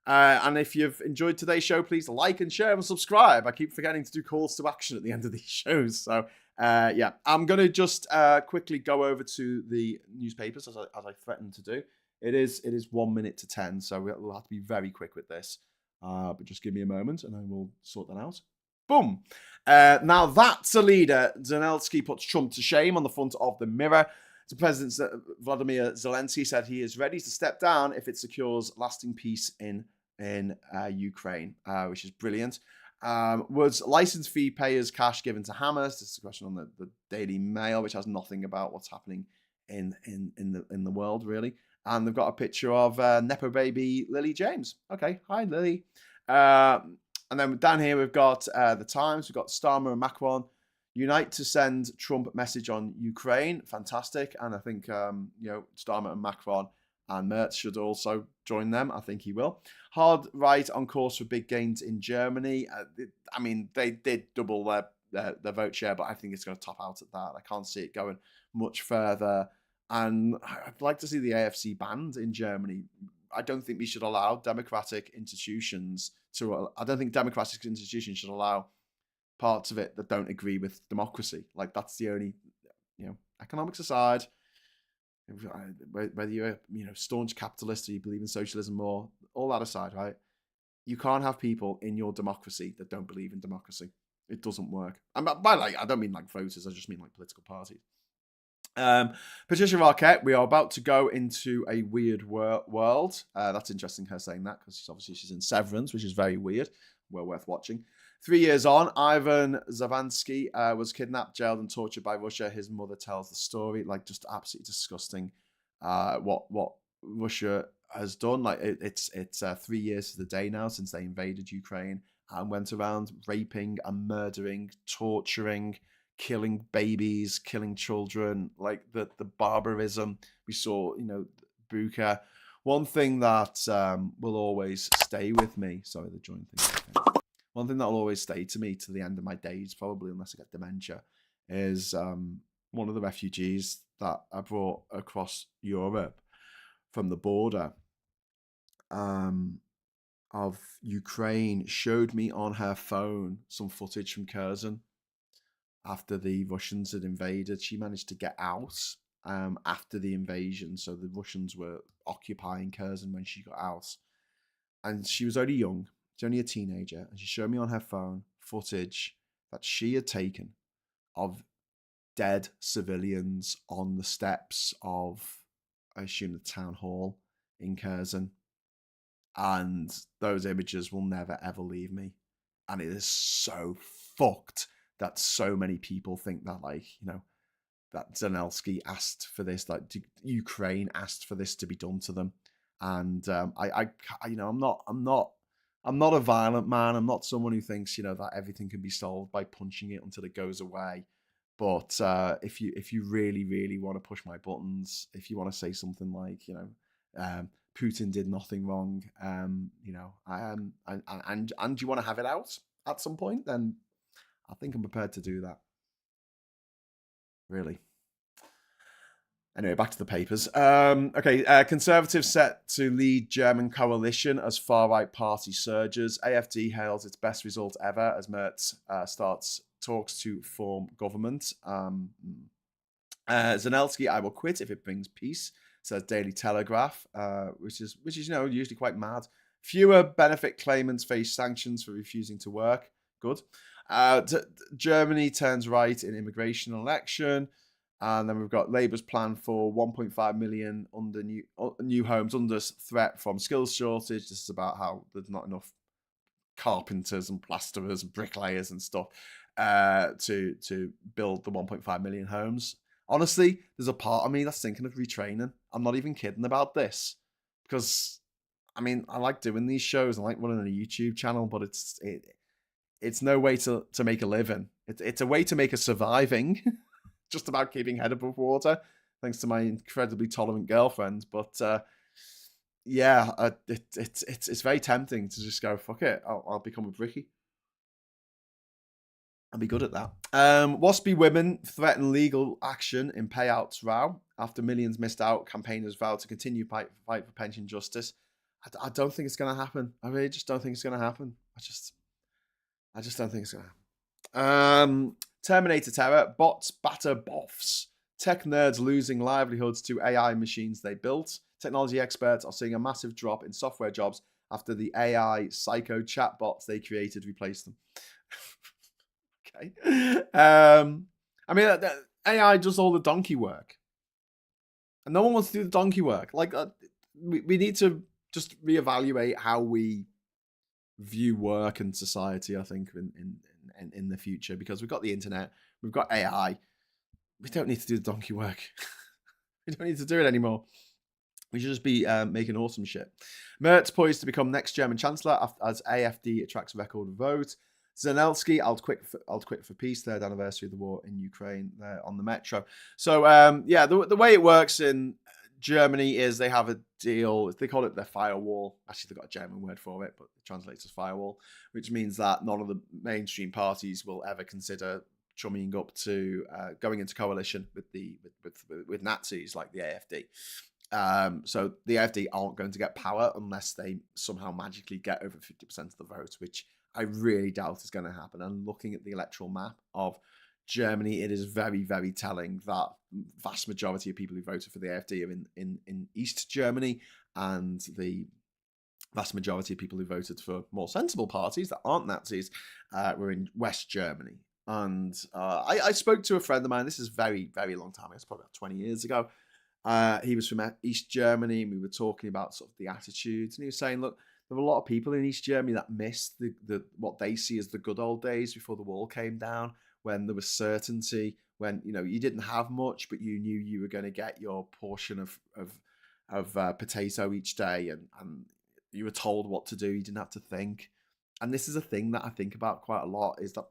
And if you've enjoyed today's show, please like and share and subscribe. I keep forgetting to do calls to action at the end of these shows. So I'm going to just quickly go over to the newspapers as I threatened to do. It is 1 minute to 10, so we'll have to be very quick with this. But just give me a moment and I will sort that out. Boom. Now that's a leader. Zelenskyy puts Trump to shame on the front of the Mirror. The President Vladimir Zelenskyy said he is ready to step down if it secures lasting peace in Ukraine, which is brilliant. Was license fee payers cash given to Hamas? This is a question on the Daily Mail, which has nothing about what's happening in the world, really. And they've got a picture of Nepo baby Lily James. Okay, hi Lily. And then down here we've got the Times. We've got Starmer and Macron unite to send Trump message on Ukraine. Fantastic. And I think Starmer and Macron and Merz should also join them. I think he will. Hard right on course for big gains in Germany. They did double their vote share, but I think it's going to top out at that. I can't see it going much further. And I'd like to see the AFC banned in Germany. I don't think we should allow democratic institutions I don't think democratic institutions should allow parts of it that don't agree with democracy. Like, that's the only, economics aside, whether you're staunch capitalist or you believe in socialism or all that aside, right? You can't have people in your democracy that don't believe in democracy. It doesn't work. And by I don't mean like voters. I just mean like political parties. Patricia Arquette, we are about to go into a weird world. That's interesting, her saying that, because she's in Severance, which is very weird. Well worth watching. 3 years on, Ivan Zavansky was kidnapped, jailed, and tortured by Russia. His mother tells the story, like just absolutely disgusting. What Russia has done, like it's 3 years to the day now since they invaded Ukraine and went around raping and murdering, torturing, killing babies, killing children, like the barbarism we saw, Bucha. One thing that will always stay with me, sorry, the joint thing. Okay. One thing that will always stay to me to the end of my days, probably unless I get dementia, is one of the refugees that I brought across Europe from the border of Ukraine showed me on her phone some footage from Kherson after the Russians had invaded. She managed to get out after the invasion, so the Russians were occupying Kherson when she got out, and she was only young. She's only a teenager, and she showed me on her phone footage that she had taken of dead civilians on the steps of, I assume, the town hall in Kherson. And those images will never, ever leave me. And it is so fucked that so many people think that, like, that Zelenskyy asked for this, like Ukraine asked for this to be done to them. And I'm not a violent man. I'm not someone who thinks, that everything can be solved by punching it until it goes away. But if you really, really want to push my buttons, if you want to say something like, Putin did nothing wrong, and you want to have it out at some point, then I think I'm prepared to do that. Really. Anyway, back to the papers. Conservatives set to lead German coalition as far-right party surges. AfD hails its best result ever as Merz starts talks to form government. Zelenskyy, I will quit if it brings peace, says Daily Telegraph, which is usually quite mad. Fewer benefit claimants face sanctions for refusing to work. Good. Germany turns right in immigration election. And then we've got Labour's plan for 1.5 million under new homes under threat from skills shortage. This is about how there's not enough carpenters and plasterers and bricklayers and stuff to build the 1.5 million homes. Honestly, there's a part of me that's thinking of retraining. I'm not even kidding about this, because I like doing these shows. I like running a YouTube channel, but it's no way to make a living. It's a way to make a surviving. Just about keeping head above water, thanks to my incredibly tolerant girlfriend. But it's very tempting to just go, fuck it, I'll become a brickie. I'll be good at that. Waspy women threaten legal action in payouts row. After millions missed out, campaigners vow to continue fight for pension justice. I don't think it's going to happen. I really just don't think it's going to happen. I just don't think it's going to happen. Terminator terror, bots batter boffs. Tech nerds losing livelihoods to AI machines they built. Technology experts are seeing a massive drop in software jobs after the AI psycho chatbots they created replaced them. Okay. AI does all the donkey work. And no one wants to do the donkey work. Like, we need to just reevaluate how we view work and society, I think, in the future, because we've got the internet, we've got AI. We don't need to do the donkey work. We don't need to do it anymore. We should just be making awesome shit. Merz poised to become next German chancellor as AfD attracts record vote. Zelenskyy, I'll quit for peace. Third anniversary of the war in Ukraine. There on the Metro. So the way it works in Germany is they have a deal. They call it their firewall. Actually, they've got a German word for it, but it translates as firewall, which means that none of the mainstream parties will ever consider chumming up to going into coalition with Nazis like the AfD. So the AfD aren't going to get power unless they somehow magically get over 50% of the vote, which I really doubt is going to happen. And looking at the electoral map of Germany, it is very, very telling that vast majority of people who voted for the AfD are in East Germany, and the vast majority of people who voted for more sensible parties that aren't Nazis were in West Germany. And I spoke to a friend of mine, this is very, very long time ago, it's probably about 20 years ago. He was from East Germany, and we were talking about sort of the attitudes, and he was saying, look, there were a lot of people in East Germany that missed the what they see as the good old days before the wall came down, when there was certainty, when you didn't have much, but you knew you were going to get your portion of potato each day, and you were told what to do. You didn't have to think. And this is a thing that I think about quite a lot, is that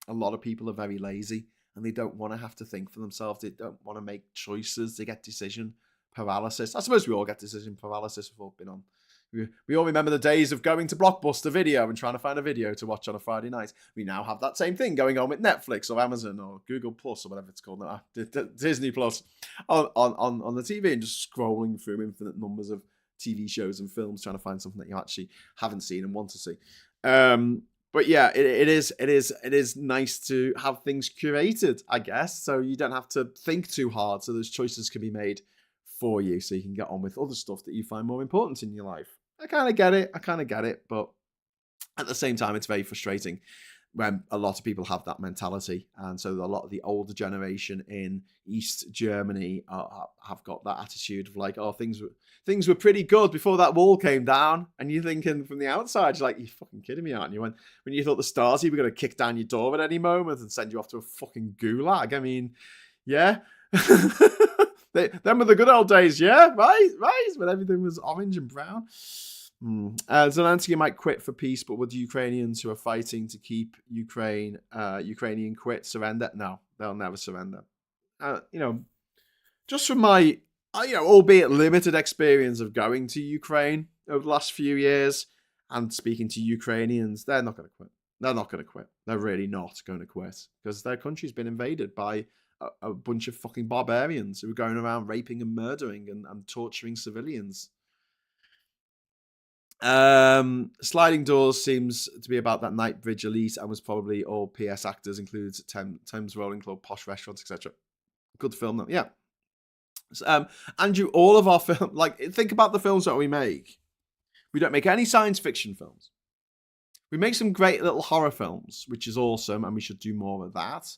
a lot of people are very lazy, and they don't want to have to think for themselves. They don't want to make choices. They get decision paralysis. I suppose we all get decision paralysis. We've all been on. We all remember the days of going to Blockbuster Video and trying to find a video to watch on a Friday night. We now have that same thing going on with Netflix or Amazon or Google Plus or whatever it's called now, Disney Plus, on the TV, and just scrolling through infinite numbers of TV shows and films trying to find something that you actually haven't seen and want to see. But yeah, it is nice to have things curated, I guess, so you don't have to think too hard, so those choices can be made for you, so you can get on with other stuff that you find more important in your life. I kind of get it, but at the same time, it's very frustrating when a lot of people have that mentality. And so a lot of the older generation in East Germany have got that attitude of like, oh, things were pretty good before that wall came down. And you're thinking from the outside, you're like, you're fucking kidding me, aren't you? When you thought the Stasi were going to kick down your door at any moment and send you off to a fucking gulag. I mean, yeah. Them were the good old days, yeah? Right? When everything was orange and brown. Zelenskyy might quit for peace, but would Ukrainians who are fighting to keep Ukrainian quit surrender? No, they'll never surrender. Just from my, albeit limited experience of going to Ukraine over the last few years and speaking to Ukrainians, they're not going to quit. They're not going to quit. They're really not going to quit, because their country's been invaded by a bunch of fucking barbarians who are going around raping and murdering and torturing civilians. Sliding Doors seems to be about that night bridge elite and was probably all PS actors, includes Thames Rolling Club, posh restaurants, etc. Good film though, yeah. Andrew, all of our film, think about the films that we make. We don't make any science fiction films. We make some great little horror films, which is awesome, and we should do more of that.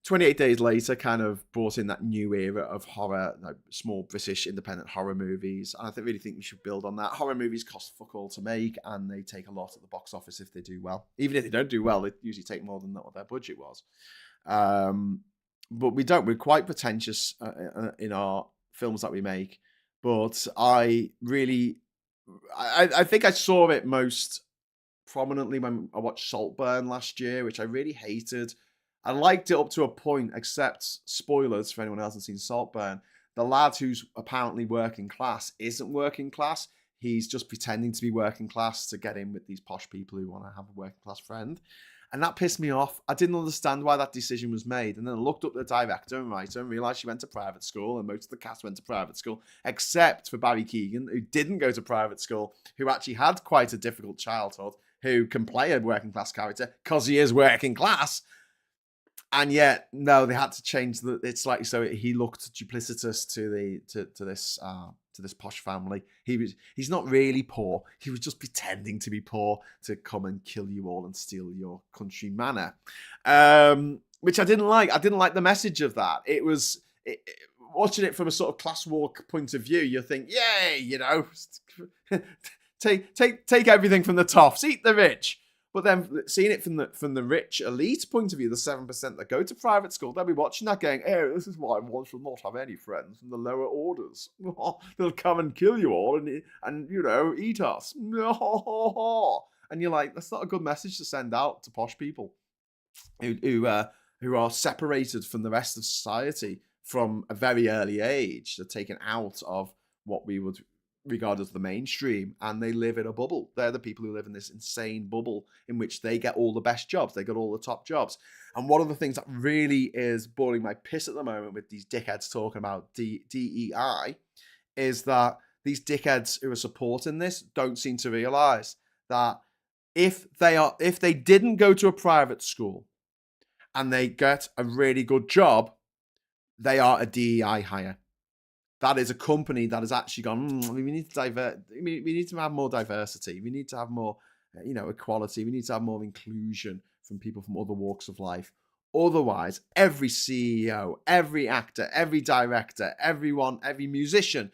28 Days Later kind of brought in that new era of horror, small British independent horror movies. And I really think we should build on that. Horror movies cost fuck all to make, and they take a lot at the box office if they do well. Even if they don't do well, they usually take more than what their budget was. But we don't. We're quite pretentious in our films that we make. But I think I saw it most prominently when I watched Saltburn last year, which I really hated. I liked it up to a point, except spoilers for anyone else who's seen Saltburn. The lad who's apparently working class isn't working class. He's just pretending to be working class to get in with these posh people who want to have a working class friend. And that pissed me off. I didn't understand why that decision was made. And then I looked up the director and writer and realised she went to private school, and most of the cast went to private school, except for Barry Keoghan, who didn't go to private school, who actually had quite a difficult childhood, who can play a working class character because he is working class. And yet, no, they had to change it's like, so he looked duplicitous to this posh family. He's not really poor. He was just pretending to be poor to come and kill you all and steal your country manor, which I didn't like. I didn't like the message of that. Watching it from a sort of class war point of view, you think, yay, take everything from the toffs, eat the rich. But then seeing it from the rich elite point of view, the 7% that go to private school, they'll be watching that going, hey, this is why one should not have any friends in the lower orders. They'll come and kill you all and eat us. And you're like, that's not a good message to send out to posh people who are separated from the rest of society from a very early age. They're taken out of what we would regard as the mainstream, and they live in a bubble. They're the people who live in this insane bubble in which they get all the best jobs, they get all the top jobs. And one of the things that really is boiling my piss at the moment with these dickheads talking about DEI is that these dickheads who are supporting this don't seem to realize that if they didn't go to a private school and they get a really good job, they are a DEI hire. That is a company that has actually gone, we need to we need to have more diversity. We need to have more, equality. We need to have more inclusion from people from other walks of life. Otherwise, every CEO, every actor, every director, everyone, every musician,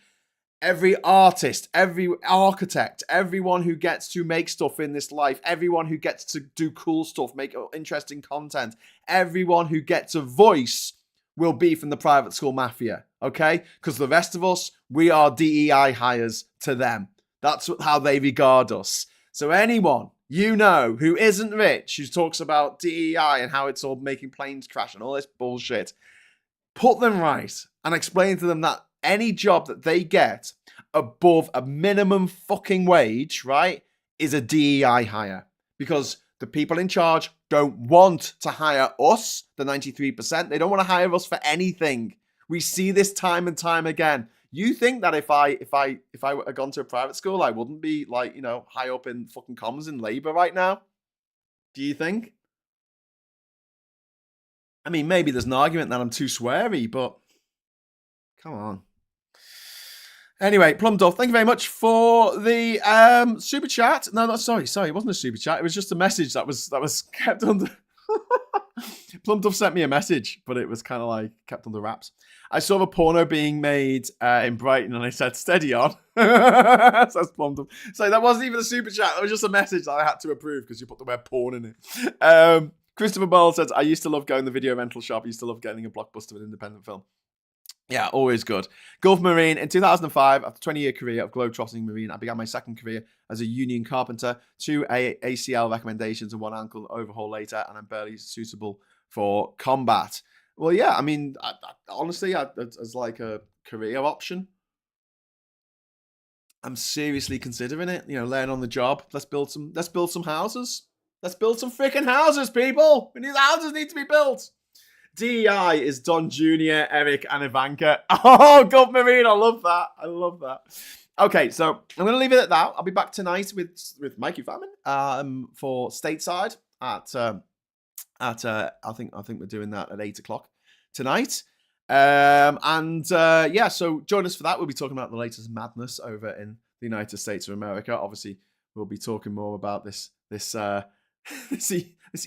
every artist, every architect, everyone who gets to make stuff in this life, everyone who gets to do cool stuff, make interesting content, everyone who gets a voice will be from the private school mafia, okay? Because the rest of us, we are DEI hires to them. That's how they regard us. So anyone who isn't rich, who talks about DEI and how it's all making planes crash and all this bullshit, put them right and explain to them that any job that they get above a minimum fucking wage, right, is a DEI hire. Because the people in charge don't want to hire us, the 93%. They don't want to hire us for anything. We see this time and time again. You think that if I had gone to a private school, I wouldn't be high up in fucking comms in Labour right now? Do you think? I mean, maybe there's an argument that I'm too sweary, but come on. Anyway, Plum Duff, thank you very much for the super chat. No, sorry, it wasn't a super chat. It was just a message that was kept under. Plum Duff sent me a message, but it was kind of like kept under wraps. I saw a porno being made in Brighton, and I said, "Steady on." Says Plum Duff. So that wasn't even a super chat. That was just a message that I had to approve because you put the word porn in it. Christopher Ball says, "I used to love going to the video rental shop. I used to love getting a blockbuster with an independent film." Yeah, always good. Gulf Marine. In 2005, after a 20-year career of globetrotting Marine, I began my second career as a union carpenter, 2 ACL recommendations and 1 ankle overhaul later, and I'm barely suitable for combat. Well, yeah, I mean, honestly, as like a career option, I'm seriously considering it. Learn on the job. Let's build some houses. Let's build some freaking houses, people. The houses need to be built. DEI is Don Jr., Eric, and Ivanka. Oh, God, Marine, I love that. Okay, so I'm going to leave it at that. I'll be back tonight with Mikey Famine for Stateside at I think we're doing that at 8:00 tonight. So join us for that. We'll be talking about the latest madness over in the United States of America. Obviously, we'll be talking more about this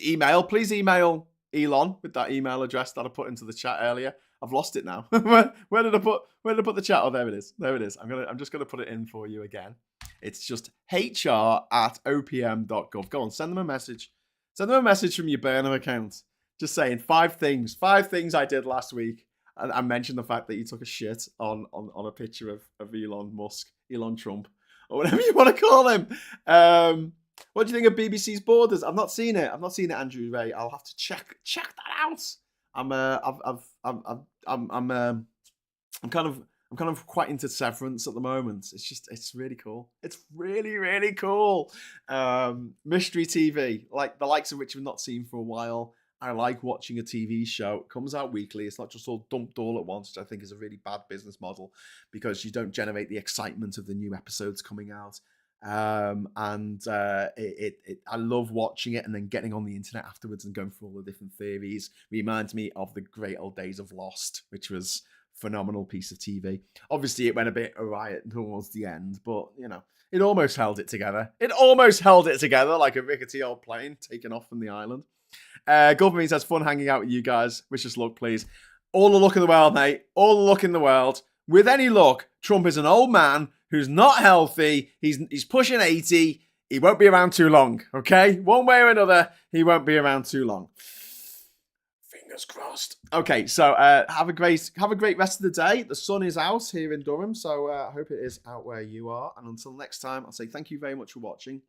email. Please email Elon with that email address that I put into the chat earlier. I've lost it now. Where did I put the chat? Oh, there it is. I'm just gonna put it in for you again. It's just hr@opm.gov. Go on, send them a message. Send them a message from your burner account. Just saying 5 things I did last week. And I mentioned the fact that you took a shit on a picture of Elon Musk, Elon Trump, or whatever you want to call him. What do you think of BBC's Borders? I've not seen it, Andrew Ray. I'll have to check that out. I'm kind of quite into Severance at the moment. It's really cool. It's really, really cool. Mystery TV, like the likes of which we've not seen for a while. I like watching a TV show. It comes out weekly. It's not just all dumped all at once, which I think is a really bad business model because you don't generate the excitement of the new episodes coming out. I love watching it and then getting on the internet afterwards and going through all the different theories. Reminds me of the great old days of Lost, which was a phenomenal piece of TV. Obviously, it went a bit awry towards the end, but it almost held it together. Like a rickety old plane taken off from the island. Government says, fun hanging out with you guys. Wish us luck, please. All the luck in the world, mate. All the luck in the world. With any luck, Trump is an old man who's not healthy. He's pushing 80. He won't be around too long, okay? One way or another, he won't be around too long. Fingers crossed. Okay, so have a great rest of the day. The sun is out here in Durham, so I hope it is out where you are. And until next time, I'll say thank you very much for watching.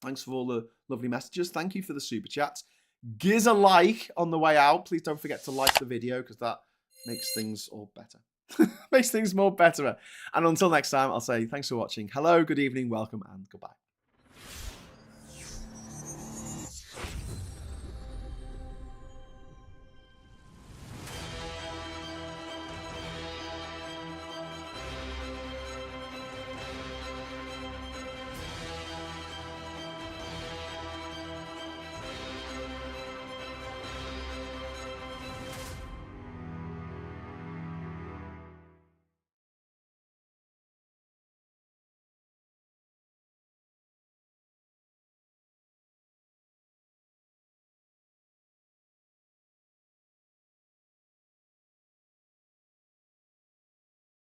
Thanks for all the lovely messages. Thank you for the super chats. Give a like on the way out. Please don't forget to like the video because that makes things all better. Makes things more better. And until next time, I'll say thanks for watching. Hello, good evening, welcome, and goodbye.